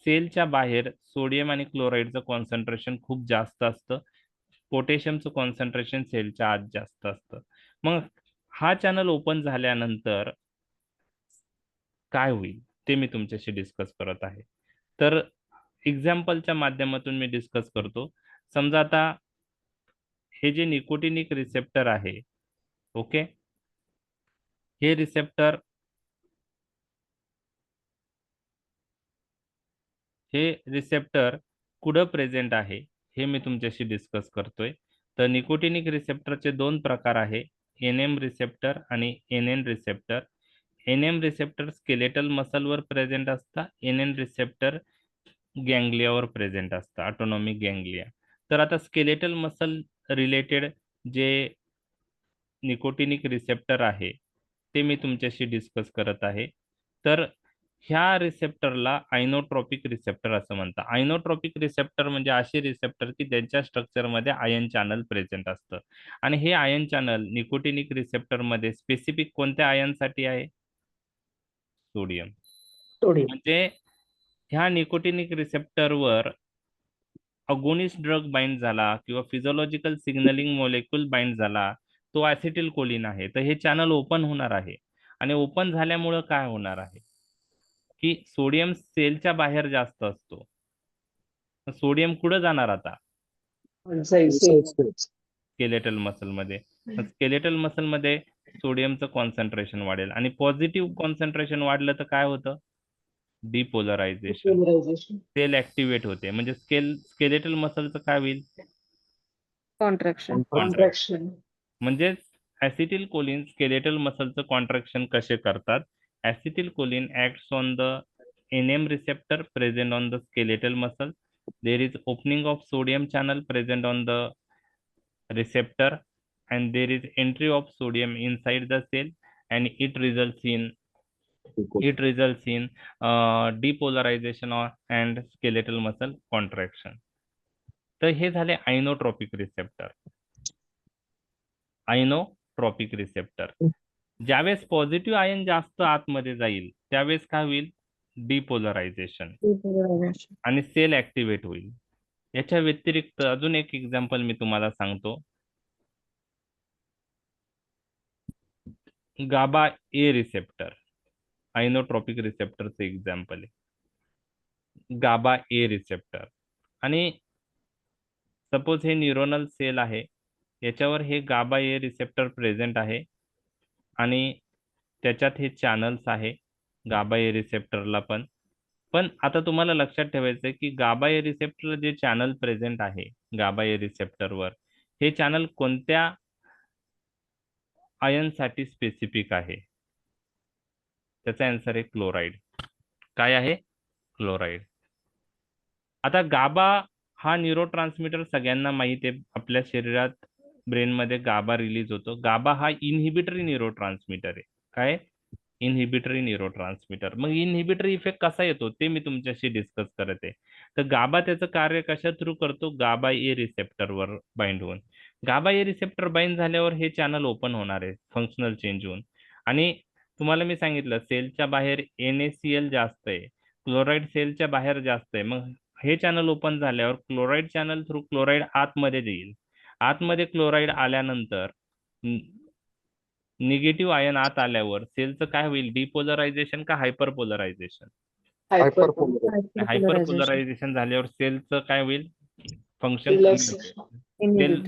सेलच्या बाहेर सोडियम आणि क्लोराईडचं कॉन्सन्ट्रेशन खूप जास्त असतं, पोटॅशियमचं कॉन्सन्ट्रेशन सेलच्या आत जास्त असतं. मग हा चॅनल ओपन झाल्यानंतर काय होईल ते मी तुमच्याशी डिस्कस करत आहे. तर एक्झाम्पलच्या माध्यमातून मी डिस्कस करतो. समजा आता हे जे निकोटिनिक रिसेप्टर आहे, ओके, हे रिसेप्टर कुठं प्रेझेंट आहे हे मी तुमच्याशी डिस्कस करतोय. तर निकोटिनिक रिसेप्टरचे दोन प्रकार आहे, NM रिसेप्टर आणि NN receptor. NM receptor skeletal मसलवर प्रेझेंट असतात, NN रिसेप्टर गँग्लियावर प्रेझेंट असतं, ऑटोनॉमिक गँग्लिया. तर आता स्केलेटल मसल रिलेटेड जे निकोटिनिक रिसेप्टर आहे ते मी तुमच्याशी डिस्कस करत आहे. तर ह्या रिसेप्टरला आयनोट्रोपिक रिसेप्टर असं म्हणतात. आयनोट्रोपिक रिसेप्टर म्हणजे असे रिसेप्टर की त्यांच्या स्ट्रक्चरमध्ये आयन चॅनल प्रेझेंट असतं आणि हे आयन चॅनल निकोटिनिक रिसेप्टरमध्ये स्पेसिफिक कोणत्या आयनसाठी आहे? सोडियम. म्हणजे ह्या निकोटिनिक रिसेप्टरवर अगोनिस्ट ड्रग बाइंड झाला किंवा फिजिओलॉजिकल सिग्नलिंग मॉलिक्यूल बाइंड झाला, तो ऍसिटिल कोलिन आहे. तर हे चॅनल ओपन होणार आहे आणि ओपन झाल्यामुळं काय होणार आहे की सोडियम सेलच्या बाहेर जास्त असतो. सोडियम कुठं जाणार आता? स्केलेटल मसलमध्ये. स्केलेटल मसलमध्ये सोडियमचं कॉन्सन्ट्रेशन वाढेल आणि पॉझिटिव्ह कॉन्सन्ट्रेशन वाढलं तर काय होतं? डिपोलरायझेशन. सेल ऍक्टिव्हेट होते. म्हणजे स्केलेटल मसलचं काय होईल? कॉन्ट्रॅक्शन. म्हणजे ऍसिटिल कोलिन स्केलेटल मसलचं कॉन्ट्रॅक्शन कसे करतात? Acetyl choline acts on the NM receptor present on the skeletal muscle. There is opening of sodium channel present on the receptor and there is entry of sodium inside the cell and it results in depolarization and skeletal muscle contraction. तर हे झाले आयनोट्रोपिक रिसेप्टर. आयनोट्रोपिक रिसेप्टर ज्यावेळेस पॉझिटिव्ह आयन जास्त आतमध्ये जाईल त्यावेळेस काय होईल? डिपोलरायझेशन आणि सेल ऍक्टिव्हेट होईल. याच्या व्यतिरिक्त अजून एक एक्झाम्पल मी तुम्हाला सांगतो. गाबा ए रिसेप्टर आयनोट्रोपिक रिसेप्टरचे एक्झाम्पल आहे गाबा ए रिसेप्टर. आणि सपोज हे न्यूरोनल सेल आहे, याच्यावर हे गाबा ए रिसेप्टर प्रेझेंट आहे आणि त्याच्यात हे चॅनल्स आहे गाबा ए रिसेप्टरला पण आता तुम्हाला लक्षात ठेवायचं आहे की गाबा ए रिसेप्टर जे चॅनल प्रेझेंट आहे गाबा ए रिसेप्टरवर, हे चॅनल कोणत्या आयनसाठी स्पेसिफिक आहे? त्याचा आन्सर आहे क्लोराईड. काय आहे? क्लोराईड. आता गाबा हा न्यूरोट्रान्समीटर सगळ्यांना माहिती आहे. आपल्या शरीरात ब्रेनमध्ये गाबा रिलीज होतो. गाबा हा इनहिबिटरी न्यूरोट्रान्समीटर आहे. काय? Inhibitory neurotransmitter. मग इनहिबिटरी इफेक्ट कसा येतो ते मी तुमच्याशी डिस्कस करत आहे. तर गाबा त्याचं कार्य कशा थ्रू करतो? गाबा ए रिसेप्टरवर बाइंड होऊन. गाबा ए रिसेप्टर बाइंड झाल्यावर हे चॅनल ओपन होणार आहे फंक्शनल चेंज होऊन. आणि तुम्हाला मी सांगितलं सेलच्या बाहेर NaCl जास्त आहे, क्लोराईड सेलच्या बाहेर जास्त आहे. मग हे चॅनल ओपन झाल्यावर क्लोराईड चॅनल थ्रू क्लोराईड आतमध्ये येईल. आतमध्ये क्लोराईड आल्यानंतर निगेटिव्ह आयन आत आल्यावर सेलचं काय होईल? डिपोलरायझेशन का हायपरपोलरायझेशन? हायपरपोलरायझेशन. हायपरपोलरायझेशन झाल्यावर सेलचं काय होईल? फंक्शन कमी होईल. सेल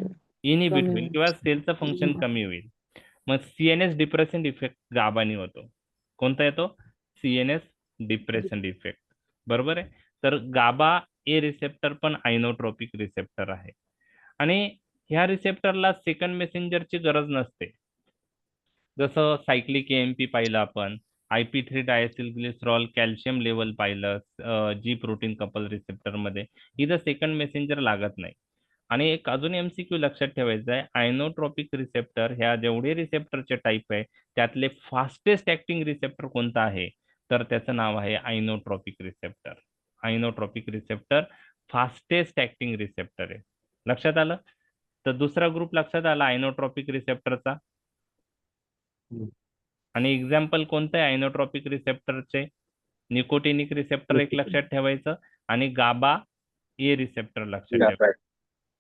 इनहिबिट होईल किंवा सेलचं फंक्शन कमी होईल. मग CNS डिप्रेशन इफेक्ट गाबानी होतो. कोणता येतो? CNS depression effect. बरोबर आहे. तर गाबा ए रिसेप्टर पण आयनोट्रॉपिक रिसेप्टर आहे आणि ह्या रिसेप्टरला सेकंड मेसेंजरची गरज नसते. जसं सायक्लिक AMP पाहिलं आपण, IP3 डायसिलग्लिसरॉल, कॅल्शियम लेवल पाहिलं, जी प्रोटीन कपल रिसेप्टरमध्ये, इथं सेकंड मेसेंजर लागत नाही. आणि एक अजून MCQ लक्षात ठेवायचं आहे, आयनोट्रॉपिक रिसेप्टर ह्या जेवढे रिसेप्टरचे टाईप आहे त्यातले फास्टेस्ट ऍक्टिंग रिसेप्टर कोणतं आहे? तर त्याचं नाव आहे ionotropic receptor. Inotropic receptor fastest acting receptor आहे. लक्षात आलं? तर दुसरा ग्रुप लक्षात आला आयनोट्रॉपिक रिसेप्टरचा. आणि एक्झाम्पल कोणतं आहे आयनोट्रॉपिक रिसेप्टरचे? निकोटिनिक रिसेप्टर एक लक्षात ठेवायचं आणि गाबा ए रिसेप्टर लक्षात ठेवायचं.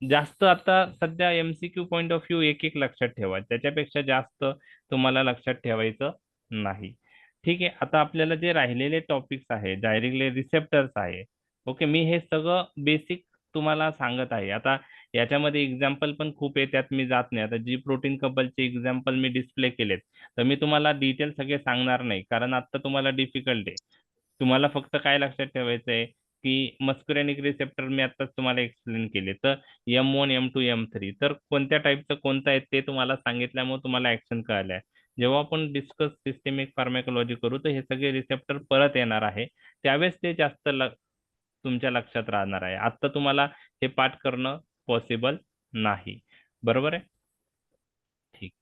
जास्त आता सध्या MCQ पॉइंट ऑफ व्ह्यू एक लक्षात ठेवा, त्याच्यापेक्षा जास्त तुम्हाला लक्षात ठेवायचं नाही. ठीक आहे. आता आपल्याला जे राहिलेले टॉपिक्स आहे डायरेक्टली रिसेप्टर्स आहे. ओके, मी हे सगळं बेसिक तुम्हाला सांगत आहे. आता याच्यामध्ये एक्झाम्पल पण खूप आहे, त्यात मी जात नाही. आता जी प्रोटीन कपलचे एक्झाम्पल मी डिस्प्ले केलेत, तर मी तुम्हाला डिटेल सगळे सांगणार नाही कारण आता तुम्हाला डिफिकल्ट आहे. तुम्हाला फक्त काय लक्षात ठेवायचं आहे की मस्कुरेनिक रिसेप्टर मी आताच तुम्हाला एक्सप्लेन केले. तर M1, M2, M3 तर कोणत्या टाईपचं कोणतं आहे ते तुम्हाला सांगितल्यामुळे तुम्हाला ऍक्शन कळालं आहे. जेव्हा आपण डिस्कस सिस्टेमिक फार्मॅकोलॉजी करू तर हे सगळे रिसेप्टर परत येणार आहे, त्यावेळेस ते जास्त तुमच्या लक्षात राहणार आहे. आता तुम्हाला हे पाठ करणं पॉसिबल नाही. बरोबर आहे? ठीक.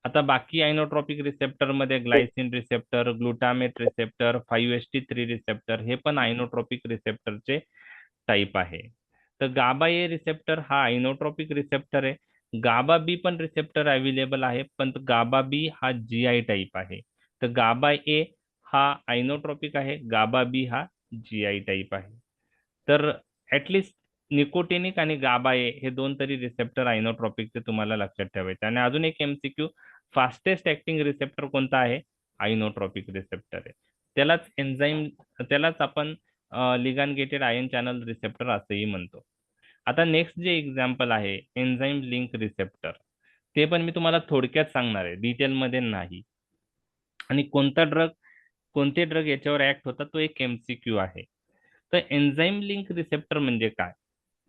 आता बाकी आयनोट्रॉपिक रिसेप्टर मध्ये glycine receptor, glutamate receptor, 5-HT3 receptor हे पण आयनोट्रॉपिक रिसेप्टरचे टाईप आहे. तर गाबा ए रिसेप्टर हा आयनोट्रॉपिक रिसेप्टर आहे. गाबा बी पण रिसेप्टर अवेलेबल आहे, पण गाबा बी हा GI टाईप आहे. तर गाबा ए हा आयनोट्रॉपिक आहे, गाबा बी हा GI टाईप आहे. तर ऍटलिस्ट निकोटिनिक आणि गाबा ए हे दोन तरी रिसेप्टर आयनोट्रॉपिकचे तुम्हाला लक्षात ठेवायचे. आणि अजून एक MCQ, फास्टेस्ट ऍक्टिंग रिसेप्टर कोणता आहे? आयनोट्रॉपिक रिसेप्टर आहे. त्यालाच आपण ligand gated ion channel receptor असंही म्हणतो. आता नेक्स्ट जे एक्झाम्पल आहे एन्झाईम लिंक रिसेप्टर, ते पण मी तुम्हाला थोडक्यात सांगणार आहे, डिटेलमध्ये नाही. आणि कोणते ड्रग याच्यावर ऍक्ट होतात तो एक MCQ आहे. तर एन्झाईम लिंक रिसेप्टर म्हणजे काय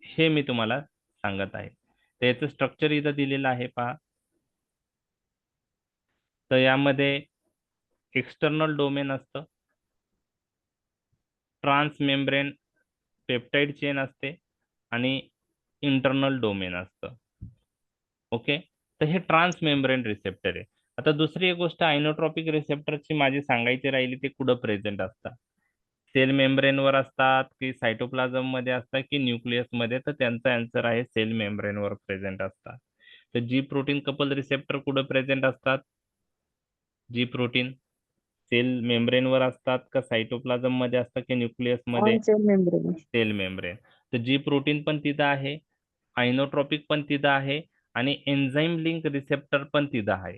हे मी तुम्हाला सांगत आहे. तर याचं स्ट्रक्चर इथं दिलेलं आहे पहा. तर यामध्ये एक्सटर्नल डोमेन असतं, ट्रान्समेम्ब्रेन पेप्टाइड चेन असते आणि इंटरनल डोमेन असतं. ओके, तर हे ट्रान्समेम्ब्रेन रिसेप्टर आहे. आता दुसरी एक गोष्ट आयनोट्रॉपिक रिसेप्टरची माझी सांगायची राहिली, ते कुठं प्रेझेंट असतात? सेल मेम्ब्रेनवर असतात की सायटोप्लाझम मध्ये असतात की न्यूक्लियस मध्ये? तर त्यांचा आन्सर आहे सेल मेम्ब्रेनवर प्रेझेंट असतात. तर जी प्रोटीन कपल रिसेप्टर कुठं प्रेझेंट असतात? जी प्रोटीन सेल मेम्ब्रेनवर असतात का सायटोप्लाझम मध्ये असतात की न्यूक्लियस मध्ये? Cell membrane. तर जी प्रोटीन पण तिथं आहे, आयनोट्रॉपिक पण तिथं आहे आणि एन्झाईम लिंक रिसेप्टर पण तिथं आहे,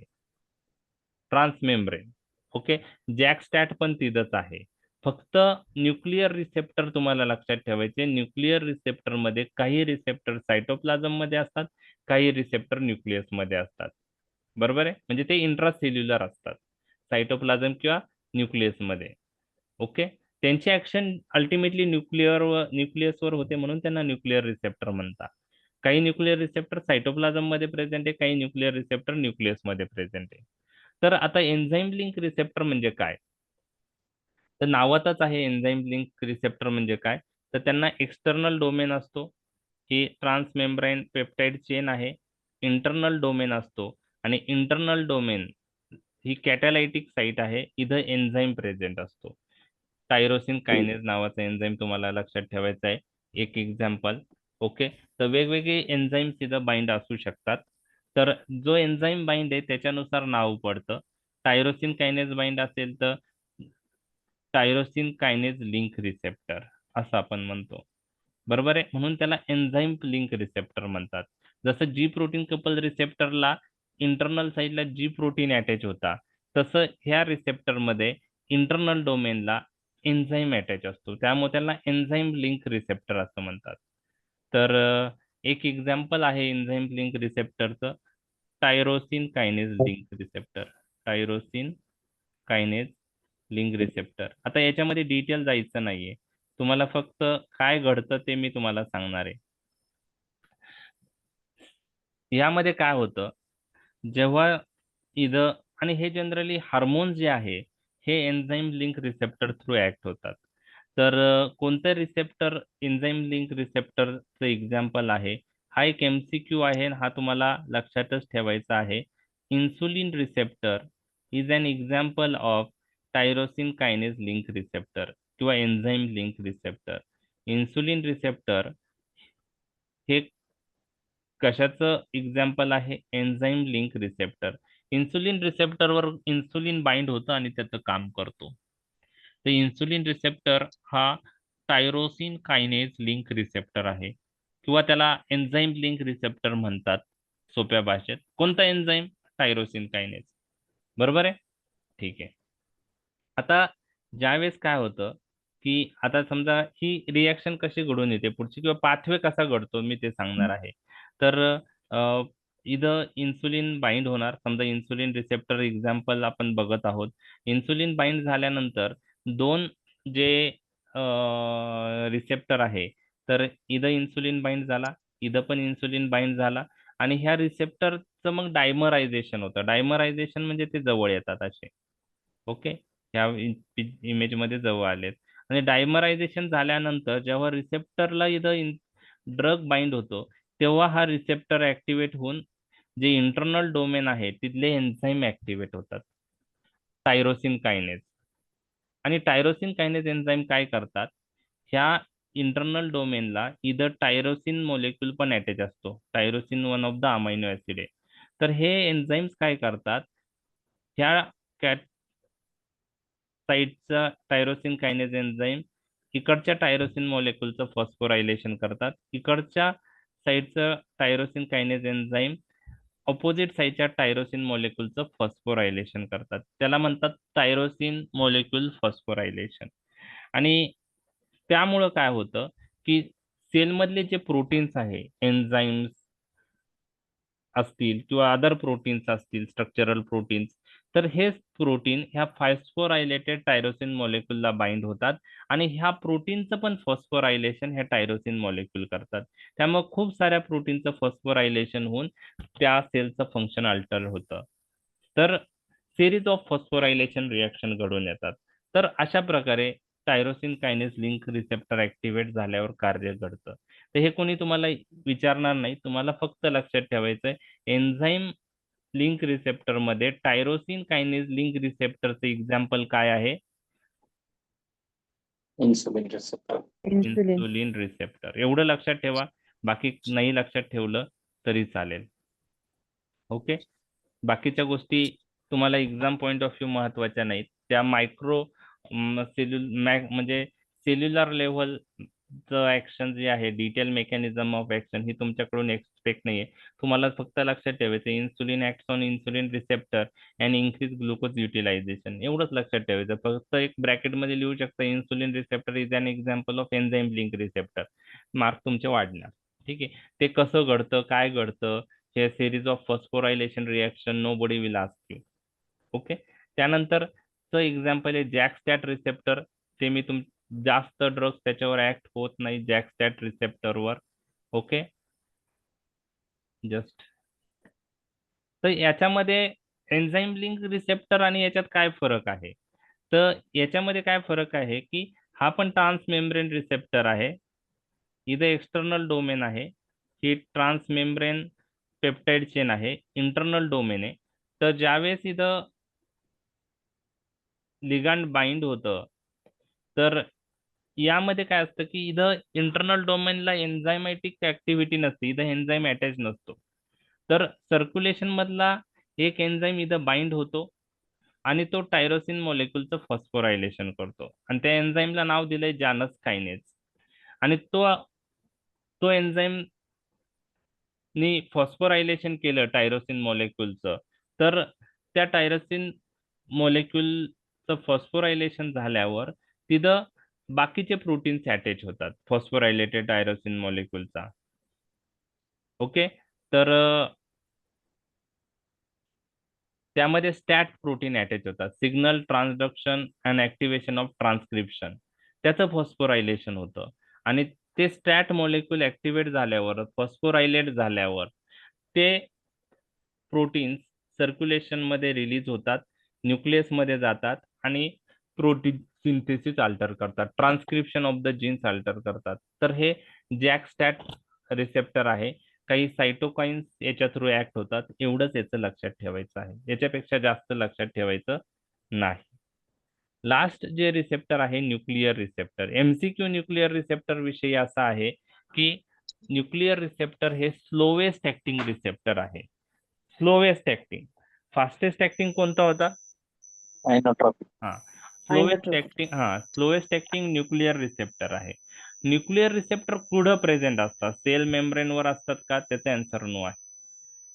ट्रान्समेम्ब्रेन. ओके, जॅकस्टॅट पण तिथंच आहे. फक्त न्यूक्लिअर रिसेप्टर तुम्हाला लक्षात ठेवायचे. न्यूक्लिअर रिसेप्टर मध्ये काही रिसेप्टर सायटोप्लाझम मध्ये असतात, काही रिसेप्टर न्यूक्लियस मध्ये असतात. बरोबर आहे? म्हणजे ते इंट्रासेल्युलर असतात. सायटोप्लाझम किंवा न्यूक्लियसमध्ये. ओके, त्यांची ऍक्शन अल्टिमेटली न्यूक्लियसवर होते म्हणून त्यांना न्यूक्लिअर रिसेप्टर म्हणतात. काही न्यूक्लिअर रिसेप्टर सायटोप्लाझम मध्ये प्रेझेंट आहे, काही न्यूक्लिअर रिसेप्टर न्यूक्लियस मध्ये प्रेझेंट आहे. तर आता एन्झाईम लिंक रिसेप्टर म्हणजे काय, तर नावातच आहे एन्झाईम लिंक रिसेप्टर म्हणजे काय, तर त्यांना एक्सटर्नल डोमेन असतो, ही ट्रान्समेम्ब्रेन पेप्टाइड चेन आहे. इंटरनल डोमेन असतो आणि इंटरनल डोमेन ही कॅटालायटिक साईट आहे, इथं एन्झाईम प्रेझेंट असतो. टायरोसिन कायनेज नावाचा एन्झाईम तुम्हाला लक्षात ठेवायचा आहे, एक एक्झाम्पल. ओके, तर वेगवेगळे एन्झाईम्स इथं बाइंड असू शकतात. तर जो एन्झाईम बाइंड आहे त्याच्यानुसार नाव पडतं. टायरोसिन कायनेज बाइंड असेल तर टायरोसिन कायनेज लिंक रिसेप्टर असं आपण म्हणतो. बरोबर आहे, म्हणून त्याला एन्झाईम लिंक रिसेप्टर म्हणतात. जसं जी प्रोटीन कपल रिसेप्टरला इंटरनल साईडला जी प्रोटीन अटॅच होता, तसं ह्या रिसेप्टरमध्ये इंटरनल डोमेनला एन्झाईम अटॅच असतो, त्यामुळे त्याला एन्झाईम लिंक रिसेप्टर असं म्हणतात. तर एक एक्झाम्पल आहे एन्झाईम लिंक रिसेप्टरचं, tyrosine kinase link receptor. Tyrosine kinase link receptor. आता याच्यामध्ये डिटेल जायचं नाहीये, तुम्हाला फक्त काय घडतं ते मी तुम्हाला सांगणार आहे. यामध्ये काय होतं, जेव्हा इथं, आणि हे जनरली हार्मोन जे आहे हे enzyme link receptor through act होतात. तर कोणतं रिसेप्टर एन्झाईम लिंक रिसेप्टरचं एक्झाम्पल आहे, हा एक MCQ आहे, हा तुम्हाला लक्षातच ठेवायचा आहे. Insulin receptor is an example of tyrosine kinase link receptor किंवा enzyme link receptor. Insulin receptor हे कशाचं एक्झाम्पल आहे, एन्झाईम लिंक रिसेप्टर. इन्सुलिन रिसेप्टरवर इन्सुलिन बाइंड होतं आणि त्याचं काम करतो. तर इन्सुलिन रिसेप्टर हा टायरोसिन कायनेज लिंक रिसेप्टर आहे किंवा त्याला एन्झाईम लिंक रिसेप्टर म्हणतात सोप्या भाषेत. कोणता एन्झाईम, टायरोसिन कायनेज. बरोबर आहे, ठीक आहे. आता ज्यावेळेस काय होतं की आता समजा ही रिॲक्शन कशी घडून येते पुढची, किंवा पाथवे कसा घडतो मी ते सांगणार आहे. तर इथं इन्सुलिन बाइंड होणार, समजा इन्सुलिन रिसेप्टर एक्झाम्पल आपण बघत आहोत. इन्सुलिन बाइंड झाल्यानंतर दोन जे रिसेप्टर आहे, तर इथं इन्सुलिन बाइंड झाला, इथं पण इन्सुलिन बाइंड झाला, आणि ह्या रिसेप्टरचं मग डायमरायझेशन होतं. डायमरायझेशन म्हणजे ते जवळ येतात असे. ओके, ह्या इमेज मध्ये जवळ आलेत. आणि डायमरायझेशन झाल्यानंतर जेव्हा रिसेप्टरला इथं ड्रग बाइंड होतो, तेव्हा हा रिसेप्टर ऍक्टिव्हेट होऊन जे इंटरनल डोमेन आहे तिथले एन्झाईम ऍक्टिव्हेट होतात, टायरोसिन कायनेज. आणि टायरोसिन कायनेज एन्झाईम काय करतात, ह्या इंटरनल डोमेनला इथं टायरोसिन मोलेक्युल पण अटॅच असतो. Tyrosine one of the amino acid आहे. तर हे एन्झाईम्स काय करतात, ह्या साईडचा टायरोसिन कायनेज एन्झाईम इकडच्या टायरोसिन मॉलिक्यूलचं फॉस्फोरायलेशन करतात, इकडच्या साईडचं टायरोसिन कायनेज एन्झाईम ऑपोजिट साईडच्या टायरोसिन मॉलिक्यूलचं फॉस्फोरायलेशन करतात. त्याला म्हणतात टायरोसिन मॉलिक्यूल फॉस्फोरायलेशन. आणि त्यामुळं काय होतं की सेलमधले जे प्रोटीन्स आहे, एन्झाईम्स असतील किंवा अदर प्रोटीन्स असतील, स्ट्रक्चरल प्रोटीन्स, तर हे प्रोटीन ह्या फॉस्फोरायलेटेड टायरोसिन मॉलिक्यूलला बाइंड होतात आणि ह्या प्रोटीनचं पण फॉस्फोरायलेशन ह्या टायरोसिन मॉलिक्यूल करतात. त्यामुळे खूप साऱ्या प्रोटीनचं फॉस्फोरायलेशन होऊन त्या सेलचं फंक्शन अल्टर होतं. तर सिरीज ऑफ फॉस्फोरायलेशन रिॲक्शन घडून येतात. तर अशा प्रकारे tyrosine kinase link receptor activate झाल्यावर कार्य घडतं. तर हे कोणी तुम्हाला विचारणार नाही, तुम्हाला फक्त लक्षात ठेवायचंय एन्झाईम लिंक रिसेप्टर मध्ये टायरोसिन कायनेज लिंक रिसेप्टरचे एक्झाम्पल काय आहे, insulin receptor. Insulin. Insulin receptor. एवढं लक्षात ठेवा, बाकी नाही लक्षात ठेवलं तरी चालेल. ओके, बाकीच्या गोष्टी तुम्हाला एक्झाम पॉइंट ऑफ व्ह्यू महत्वाच्या नाहीत, त्या मायक्रो म्हणजे सेल्युलर लेव्हल ऍक्शन जे आहे, डिटेल मेकॅनिझम ऑफ ऍक्शन ही तुमच्याकडून एक्सपेक्ट नाहीये. तुम्हाला फक्त लक्षात ठेवायचं insulin acts on insulin receptor and increase glucose utilisation, एवढंच लक्षात ठेवायचं. फक्त एक ब्रॅकेट मध्ये लिहू शकता insulin receptor is an example of enzyme link receptor, mark तुमचे वाढणार. ठीक आहे, ते कसं घडतं, काय घडतं, हे series of phosphorylation reaction nobody will ask you. Okay, त्यानंतर चं एक्झाम्पल आहे जॅकस्टॅट रिसेप्टर. ते मी जास्त ड्रग्स त्याच्यावर ऍक्ट होत नाही जॅकस्टॅट रिसेप्टरवर. Okay, just. तर याच्यामध्ये एन्झाईम लिंक रिसेप्टर आणि याच्यात काय फरक आहे? तर याच्यामध्ये काय फरक आहे की हा पण ट्रान्समेम्ब्रेन रिसेप्टर आहे. इथं एक्सटर्नल डोमेन आहे. ही ट्रान्समेम्ब्रेन पेप्टाइड चेन आहे, इंटरनल डोमेन आहे. तर ज्यावेळेस इथं लिगांड बाइंड होतं तर यामध्ये काय असतं की इथं इंटरनल डोमेनला एन्झायमॅटिक ऍक्टिव्हिटी नसते, इथं एन्झाईम अटॅच नसतो. तर सर्क्युलेशन मधला एक एन्झाईम इथं बाइंड होतो आणि तो टायरोसिन मॉलिक्यूलचं फॉस्फोरायलेशन करतो आणि त्या एन्झाईमला नाव दिलंय जानस कायनेज. आणि तो एन्झाईम नी फॉस्फोरायलेशन केलं टायरोसिन मॉलिक्यूलचं, तर त्या टायरोसिन मॉलिक्यूलचं फॉस्फोरायलेशन झाल्यावर तिथं बाकीचे प्रोटीन्स अटॅच होतात फॉस्फोरायलेटेड टायरोसिन मॉलिक्यूलचा. ओके, तर त्यामध्ये स्टॅट प्रोटीन अटॅच होतात, signal transduction and activation of transcription. त्याचं फॉस्फोरायलेशन होतं आणि ते स्टॅट मॉलिक्यूल ऍक्टिव्हेट झाल्यावर फॉस्फोरायलेट झाल्यावर ते प्रोटीन्स सर्क्युलेशन मध्ये रिलीज होतात, न्यूक्लियस मध्ये जातात आणि प्रोटीन सिंथेसिस अल्टर करतात, transcription of the genes alter करतात. तर हे जॅकस्टॅट रिसेप्टर आहे. काही सायटोकाइन्स याच्या थ्रू ऍक्ट होतात. एवढंच याचं लक्षात ठेवायचं आहे, याच्यापेक्षा जास्त लक्षात ठेवायचं नाही. लास्ट जे रिसेप्टर आहे nuclear receptor. MCQ nuclear receptor विषयी असा आहे की न्यूक्लिअर रिसेप्टर हे स्लोवेस्ट ऍक्टिंग रिसेप्टर आहे. Slowest acting. फास्टेस्ट ऍक्टिंग कोणता होता? Inotropic. Slowest acting nuclear receptor आहे. न्यूक्लिअर रिसेप्टर कुठं प्रेझेंट असतात? सेल मेम्ब्रेनवर असतात का? त्याचा आन्सर नो आहे.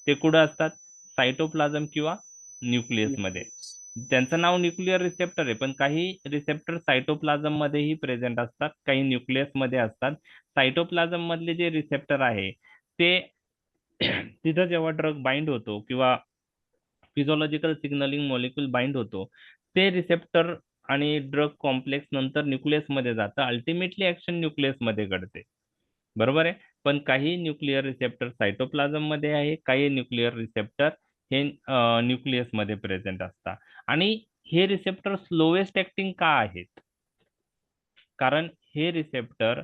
ते कुठं असतात? सायटोप्लाझम किंवा न्यूक्लियस मध्ये. त्यांचं नाव न्यूक्लिअर रिसेप्टर आहे, पण काही रिसेप्टर सायटोप्लाझम मध्येही प्रेझेंट असतात, काही न्यूक्लियस मध्ये असतात. सायटोप्लाझम मधले जे रिसेप्टर आहे ते तिथं जेव्हा ड्रग बाइंड होतो किंवा फिजिओलॉजिकल सिग्नलिंग मॉलिक्यूल बाइंड होतो, ते रिसेप्टर आणि ड्रग कॉम्प्लेक्स नंतर न्यूक्लियस मध्ये जातं. अल्टिमेटली ऍक्शन न्यूक्लियस मध्ये घडते, बरोबर आहे. पण काही न्यूक्लिअर रिसेप्टर सायटोप्लाझम मध्ये आहे, काही न्यूक्लिअर रिसेप्टर हे न्यूक्लियस मध्ये प्रेझेंट असतात. आणि हे रिसेप्टर स्लोवेस्ट ऍक्टिंग का आहेत? कारण हे रिसेप्टर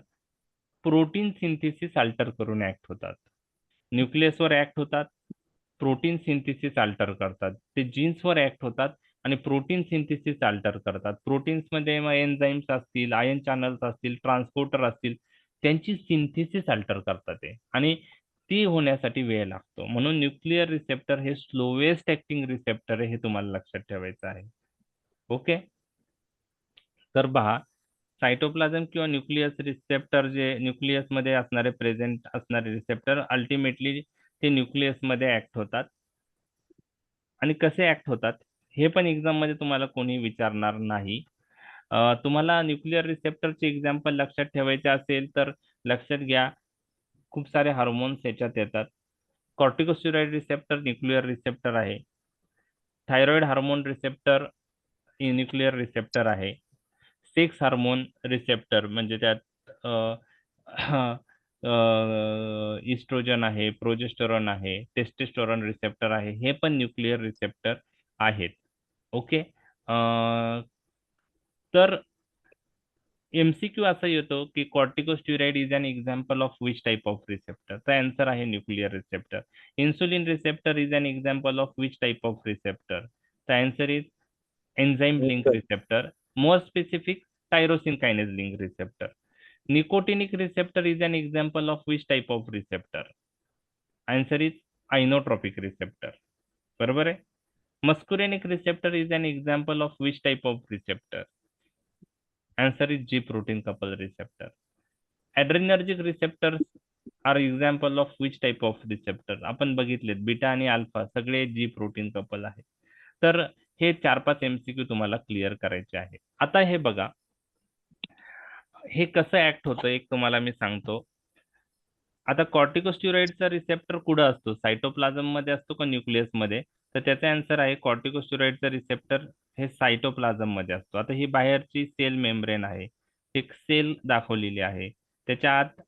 प्रोटीन सिंथेसिस अल्टर करून ऍक्ट होतात, न्यूक्लियसवर ऍक्ट होतात, प्रोटीन सिंथेसिस अल्टर करतात, ते जीन्सवर ऍक्ट होतात आणि प्रोटीन सिंथेसिस अल्टर करतात. प्रोटीन्स मध्ये मग एन्झाईम्स असतील, आयन चॅनल्स असतील, ट्रान्सपोर्टर असतील, त्यांची सिंथेसिस अल्टर करतात ते आणि ती होण्यासाठी वेळ लागतो. म्हणून न्यूक्लिअर रिसेप्टर हे स्लोवेस्ट ऍक्टिंग रिसेप्टर आहे, हे तुम्हाला लक्षात ठेवायचं आहे. ओके, तर पहा, सायटोप्लाझम किंवा न्यूक्लियस रिसेप्टर जे न्यूक्लियस मध्ये असणारे प्रेझेंट असणारे रिसेप्टर अल्टिमेटली ते न्यूक्लियस मध्ये ऍक्ट होतात. आणि कसे ऍक्ट होतात हे पण एक्झाम मध्ये तुम्हाला कोणी विचारणार नाही. तुम्हाला न्यूक्लिअर रिसेप्टरचे एक्झाम्पल लक्षात ठेवायचे असेल तर लक्षात घ्या, खूप सारे हार्मोन्स याच्यात येतात. कॉर्टिकोस्टेरॉइड रिसेप्टर न्यूक्लिअर रिसेप्टर आहे. Thyroid hormone receptor nuclear receptor आहे. सेक्स हार्मोन रिसेप्टर म्हणजे त्यात इस्ट्रोजन आहे, प्रोजेस्टेरॉन आहे, टेस्टोस्टेरॉन रिसेप्टर आहे, हे पण न्यूक्लिअर रिसेप्टर आहेत. ओके, तर एमसीक्यू असा येतो की corticosteroid is an example of which type of receptor? तर आन्सर आहे nuclear receptor. Insulin receptor is an example of which type of receptor? तर answer is enzyme link receptor. More specific, tyrosine kinase link receptor. Nicotinic receptor is an example of which type of receptor? Answer is ionotropic receptor, बरोबर आहे. Muscarinic receptor is an example of which type of receptor? Answer is G protein couple receptor. Adrenergic receptors are example of which type of receptor? आपण बघितलेत बीटा आणि अल्फा सगळे G प्रोटीन कपल आहे. तर हे 4-5 MCQ तुम्हाला क्लिअर करायचे आहे. आता हे बघा, हे कसं ऍक्ट होतं एक तुम्हाला मी सांगतो. आता कॉर्टिकोस्टेरॉइडचा रिसेप्टर कुठं असतो? सायटोप्लाझम मध्ये असतो का न्यूक्लियस मध्ये? तर त्याचा आन्सर आहे कॉर्टिकोस्टेरॉइडचा रिसेप्टर हे सायटोप्लाझम मध्ये असतो. आता ही बाहेरची सेल मेम्ब्रेन आहे, एक सेल दाखवलेली आहे, त्याच्या आत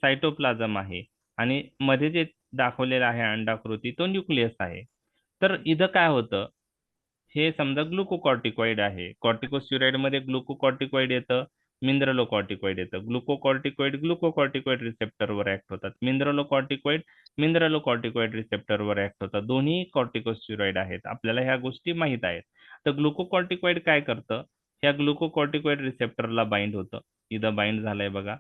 सायटोप्लाझम आहे आणि मध्ये जे दाखवलेलं आहे अंडाकृती तो न्यूक्लियस आहे. तर इथं काय होतं, हे समजा ग्लुकोकॉर्टिकॉइड आहे, कॉर्टिकोस्टेरॉइड मध्ये ग्लुकोकॉर्टिकॉइड येतं, मिनरलोकॉर्टिकॉइड येतं. ग्लुकोकॉर्टिकॉइड रिसेप्टरवर ऍक्ट होतात, मिनरलोकॉर्टिकॉइड रिसेप्टरवर ऍक्ट होतात. दोन्ही कॉर्टिकोस्टेरॉइड आहेत, आपल्याला ह्या गोष्टी माहित आहेत. तर ग्लुकोकॉर्टिकॉइड काय करतं, ह्या ग्लुकोकॉर्टिकॉइड रिसेप्टरला बाइंड होतं, इथं बाइंड झालंय बघा,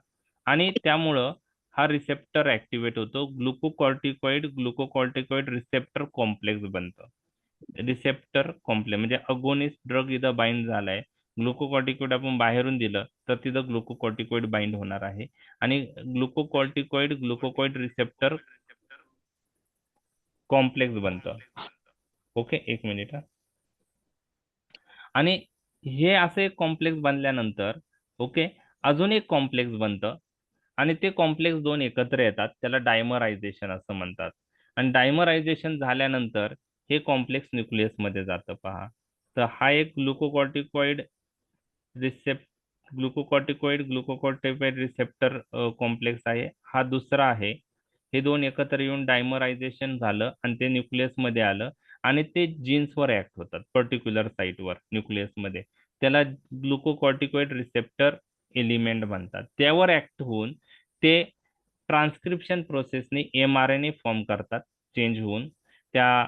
आणि त्यामुळं हा रिसेप्टर ऍक्टिव्हेट होतो. ग्लुकोकॉर्टिकॉइड रिसेप्टर कॉम्प्लेक्स बनतं. रिसेप्टर कॉम्प्लेक्स म्हणजे अगोनिस्ट ड्रग इथं बाइंड झालाय, ग्लुकोकॉर्टिकॉइड आपण बाहेरून दिलं तर तिथं ग्लुकोकॉर्टिकॉइड बाइंड होणार आहे आणि ग्लुकोकॉर्टिकॉइड रिसेप्टर कॉम्प्लेक्स बनतं. ओके, एक मिनिट हा. आणि हे असं एक कॉम्प्लेक्स बनल्यानंतर ओके अजून एक कॉम्प्लेक्स बनतं आणि ते कॉम्प्लेक्स दोन एकत्र येतात, त्याला डायमरायझेशन असं म्हणतात. आणि डायमरायझेशन झाल्यानंतर हे कॉम्प्लेक्स न्यूक्लियस मध्ये जातं पहा. तर हा एक ग्लुकोकॉर्टिकॉइड रिसेप्टर कॉम्प्लेक्स आहे, हा दुसरा आहे. हे दोन एकत्र येऊन डायमरायझेशन झालं आणि ते न्यूक्लियस मध्ये आलं आणि ते जीन्सवर ऍक्ट होतात पर्टिक्युलर साईटवर न्यूक्लियस मध्ये, त्याला ग्लुकोकॉर्टिकॉइड रिसेप्टर एलिमेंट म्हणतात. त्यावर ऍक्ट होऊन ते ट्रान्सक्रिप्शन प्रोसेसने mRNA फॉर्म करतात, चेंज होऊन त्या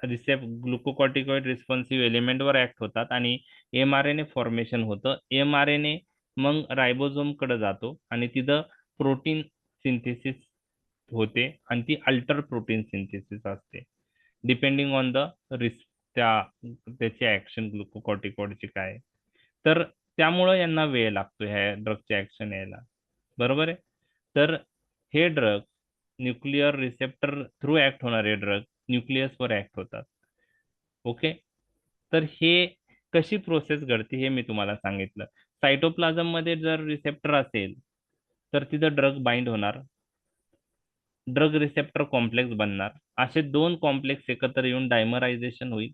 ग्लुकोकॉर्टिकॉइड रिस्पॉन्सिव्ह एलिमेंटवर ऍक्ट होतात आणि mRNA फॉर्मेशन होतं. mRNA मग रायबोझोम कडे जातो आणि तिथं प्रोटीन सिंथेसिस होते आणि ती अल्टर प्रोटीन सिंथेसिस असते, डिपेंडिंग ऑन द त्याची ऍक्शन ग्लुकोकॉर्टिकॉइडची काय. तर त्यामुळं यांना वेळ लागतो ह्या ड्रगचे ऍक्शन यायला, बरोबर आहे. तर हे drug nuclear receptor through act होणारे ड्रग न्यूक्लियसवर ऍक्ट होतात. ओके, तर हे कशी प्रोसेस घडते हे मी तुम्हाला सांगितलं. सायटोप्लाझम मध्ये जर रिसेप्टर असेल तर तिथं ड्रग बाइंड होणार, ड्रग रिसेप्टर कॉम्प्लेक्स बनणार, असे दोन कॉम्प्लेक्स एकत्र येऊन डायमरायझेशन होईल.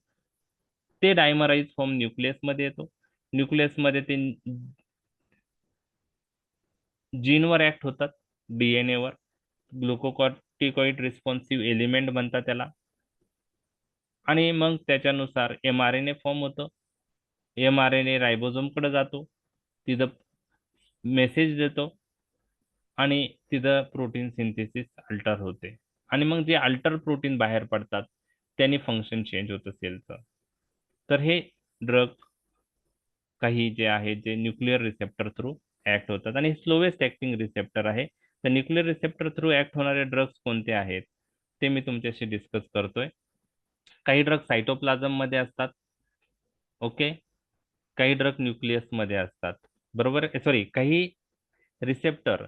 ते डायमराइज फॉर्म न्यूक्लियस मध्ये येतो, न्यूक्लियस मध्ये ते जीनवर ऍक्ट होतात, DNA वर, ग्लुकोकॉर्टिकॉइड रिस्पॉन्सिव्ह एलिमेंट बनतात त्याला, आणि मग त्याच्यानुसार mRNA फॉर्म होतं. mRNA रायबोझोम कडे जातो, तिथं मेसेज देतो आणि तिथं प्रोटीन सिंथेसिस अल्टर होते आणि मग जे अल्टर प्रोटीन बाहेर पडतात त्यांनी फंक्शन चेंज होतं सेलचं. तर हे ड्रग काही जे आहे जे न्यूक्लिअर रिसेप्टर थ्रू ऍक्ट होतात आणि स्लोवेस्ट ऍक्टिंग रिसेप्टर आहे. तर न्यूक्लिअर रिसेप्टर थ्रू ऍक्ट होणारे ड्रग्स कोणते आहेत ते मी तुमच्याशी डिस्कस करतोय. काही ड्रग सायटोप्लाझम मध्ये असतात, ओके, काही ड्रग न्यूक्लियस मध्ये असतात, बरोबर. सॉरी, काही रिसेप्टर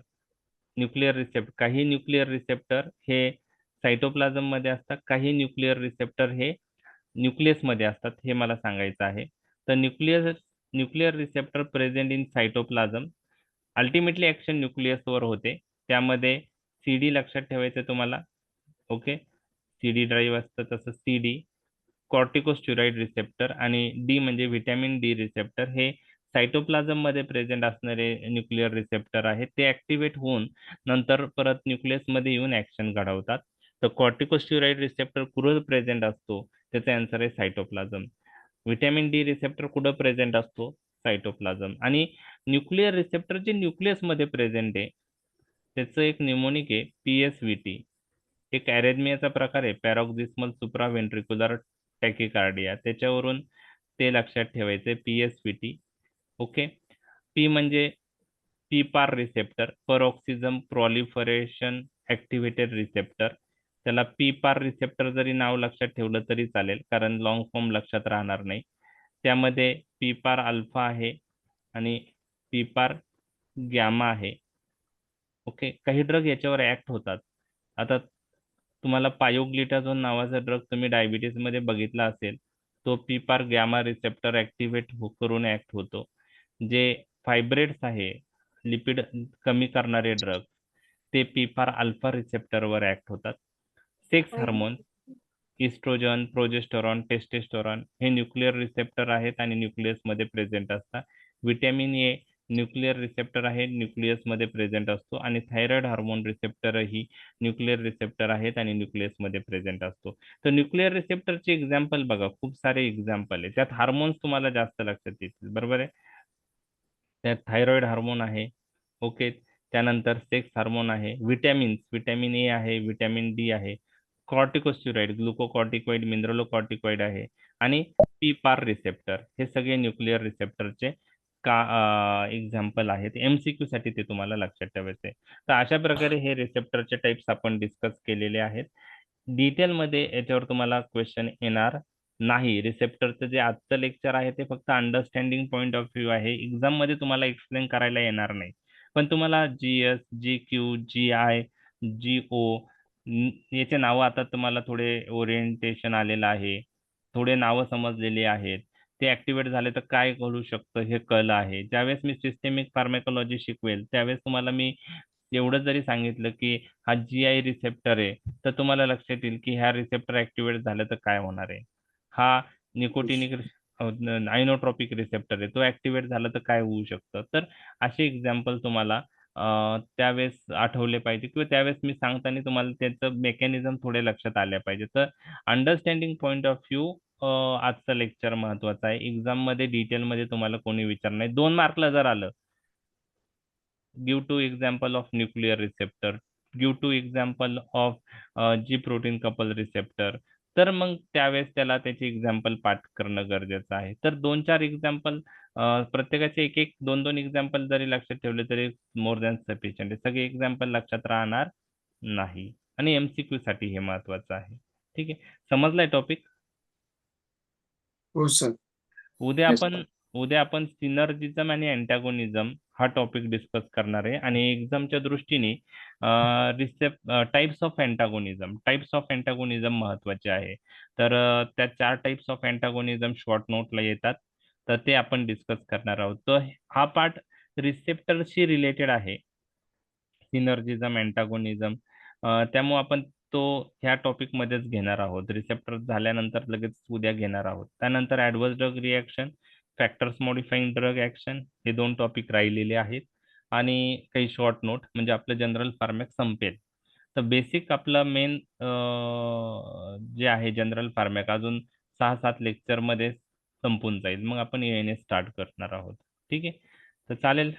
काही न्यूक्लिअर रिसेप्टर हे सायटोप्लाझम मध्ये असतात, काही न्यूक्लिअर रिसेप्टर हे न्यूक्लियस मध्ये असतात, हे मला सांगायचं आहे. तर nuclear receptor present in cytoplasm, ultimately action न्यूक्लियसवर होते. त्यामध्ये CD लक्षात ठेवायचं तुम्हाला, ओके, CD ड्राईव्ह असतं तसं CD, कॉर्टिकोस्टेरॉइड रिसेप्टर आणि D म्हणजे व्हिटॅमिन D रिसेप्टर, हे सायटोप्लाझम मध्ये प्रेझेंट असणारे न्यूक्लिअर रिसेप्टर आहेत. ते ऍक्टिव्हेट होऊन नंतर परत न्यूक्लियस मध्ये येऊन ऍक्शन घडवतात. तर कॉर्टिकोस्टेरॉइड रिसेप्टर कुठं प्रेझेंट असतो, त्याचा आन्सर आहे सायटोप्लाझम. व्हिटॅमिन D रिसेप्टर कुठं प्रेझेंट असतो, सायटोप्लाझम. आणि न्यूक्लिअर रिसेप्टर जे न्यूक्लियस मध्ये प्रेझेंट आहे त्याचं एक न्यूमोनिक आहे PSVT, एक अरेथमियाचा प्रकार आहे, पॅरोक्सिस्मल सुप्राव्हेंट्रिक्युलर टॅकिकार्डिया, त्याच्यावरून ते लक्षात ठेवायचे PSVT. ओके, P म्हणजे PPAR receptor, परोक्सिझम proliferation activated receptor, त्याला PPAR रिसेप्टर जरी नाव लक्षात ठेवलं तरी चालेल कारण लॉंग फॉर्म लक्षात राहणार नाही. त्यामध्ये PPAR अल्फा आहे आणि PPAR गॅमा आहे. ओके, काही ड्रग याच्यावर ऍक्ट होतात. आता तुम्हाला पायोग्लिटाझोन नावाचा ड्रग तुम्ही डायबिटीज मध्ये बघितला असेल, तो PPAR गॅमा रिसेप्टर ऍक्टिव्हेट करून ऍक्ट होतो. जे फायब्रेट्स आहे, लिपिड कमी करणारे ड्रग, ते PPAR अल्फा रिसेप्टरवर ऍक्ट होतात. Sex hormone, oestrogen, progesterone, testosterone हे न्यूक्लिअर रिसेप्टर आहेत आणि न्यूक्लियसमध्ये प्रेझेंट असतात. व्हिटॅमिन ए न्यूक्लिअर रिसेप्टर आहे, न्यूक्लियसमध्ये प्रेझेंट असतो. आणि थायरॉइड हार्मोन रिसेप्टर ही न्यूक्लिअर रिसेप्टर आहेत आणि न्यूक्लियसमध्ये प्रेझेंट असतो. तर न्यूक्लिअर रिसेप्टरचे एक्झाम्पल बघा, खूप सारे एक्झाम्पल आहे. त्यात हार्मोन्स तुम्हाला जास्त लक्षात येतील, बरोबर आहे. त्यात थायरॉइड हार्मोन आहे, ओके. त्यानंतर सेक्स हार्मोन आहे, व्हिटॅमिन ए आहे, व्हिटॅमिन डी आहे, कॉर्टिकोस्टेरॉइड, ग्लुकोकॉर्टिकॉइड, मिनरलोकॉर्टिकॉइड आहे, आणि पीपार रिसेप्टर हे सगळे न्यूक्लिअर रिसेप्टरचे एक्झाम्पल आहेत. MCQ साठी ते तुम्हाला लक्षात ठेवायचे. तर अशा प्रकारे हे रिसेप्टरचे टाइप्स आपण डिस्कस केलेले आहेत. डिटेलमध्ये याच्यावर तुम्हाला क्वेश्चन येणार नाही. रिसेप्टरचं जे आजचं लेक्चर आहे ते फक्त अंडरस्टँडिंग पॉईंट ऑफ व्ह्यू आहे. एक्झाम मध्ये तुम्हाला एक्सप्लेन करायला येणार नाही. पण तुम्हाला GS, GQ, GI, GO याचे नावं आता तुम्हाला थोडे ओरिएंटेशन आलेलं आहे, थोडे नावं समजलेली आहेत. ते ऍक्टिव्हेट झाले तर काय करू शकतं हे कळलं आहे. ज्यावेळेस मी सिस्टेमिक फार्मॅकोलॉजी शिकवेल त्यावेळेस तुम्हाला मी एवढं जरी सांगितलं की हा GI रिसेप्टर आहे, तर तुम्हाला लक्षात येईल की ह्या रिसेप्टर ऍक्टिव्हेट झालं तर काय होणार आहे. हा निकोटिनिक आयनोट्रॉपिक रिसेप्टर आहे, तो ऍक्टिव्हेट झाला तर काय होऊ शकतं. तर असे एक्झाम्पल तुम्हाला त्यावेळेस आठवले पाहिजे, किंवा त्यावेळेस मी सांगताना तुम्हाला त्याचं मेकॅनिझम थोडे लक्षात आले पाहिजे. तर अंडरस्टँडिंग पॉईंट ऑफ व्ह्यू आजचं लेक्चर महत्वाचं आहे. एक्झाम मध्ये डिटेलमध्ये तुम्हाला कोणी विचारणार नाही. 2 मार्कला जर आलं, give two example of nuclear receptor, give two example of G protein couple receptor, तर मग त्यावेळेस त्याला त्याचे एक्झाम्पल पाठ करणं गरजेचं आहे. तर 2-4 एक्झाम्पल प्रत्येकाचे एक 2-2 एक्झाम्पल जरी लक्षात ठेवले तरी मोर दॅन सफिशियंट आहे. सगळे एक्झाम्पल लक्षात राहणार नाही, आणि MCQ साठी हे महत्वाचं आहे. ठीक आहे, समजलाय टॉपिक. हो सर. Yes, उद्या आपण सिनर्जिझम आणि अँटागोनिझम हा टॉपिक डिस्कस करणार आहे. आणि एक्झामच्या दृष्टीने टाइप्स ऑफ अँटागोनिझम महत्वाचे आहे. तर त्या 4 टाइप्स ऑफ अँटागोनिझम शॉर्ट नोटला येतात, तर ते आपण डिस्कस करणार आहोत. तर हा पार्ट रिसेप्टरशी रिलेटेड आहे, सिनर्जिझम, अँटागोनिझम. त्यामुळे आपण तो ह्या टॉपिक मध्येच घेणार आहोत. रिसेप्टर झाल्यानंतर लगेच उद्या घेणार आहोत. त्यानंतर adverse drug reaction, factors मॉडिफाईंग drug action हे 2 टॉपिक राहिलेले आहेत. आणि काही शॉर्ट नोट, म्हणजे आपलं जनरल फार्मॅक संपेल. तर बेसिक आपलं मेन जे आहे जनरल फार्मॅक अजून 6-7 लेक्चर मध्ये संपून जाईल. मग आपण येणे स्टार्ट करणार आहोत. ठीक आहे, तर चालेल.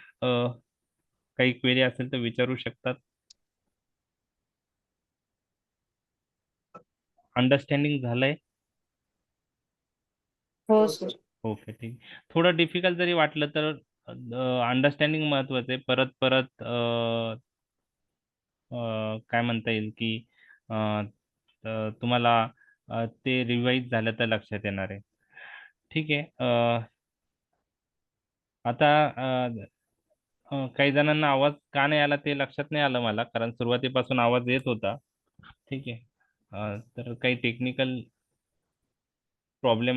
काही क्वेरी असेल तर विचारू शकतात. अंडरस्टँडिंग झालंय? हो सर. ओके, ठीक. थोडं डिफिकल्ट जरी वाटलं तर अंडरस्टँडिंग महत्वाचं आहे. परत परत काय म्हणता येईल की तुम्हाला ते रिवाईज झालं तर लक्षात येणार आहे. ठीक आहे. आता काही जणांना आवाज का नाही आला ते लक्षात नाही आलं मला, कारण सुरुवातीपासून आवाज येत होता. ठीक आहे. तर काही टेक्निकल प्रॉब्लेम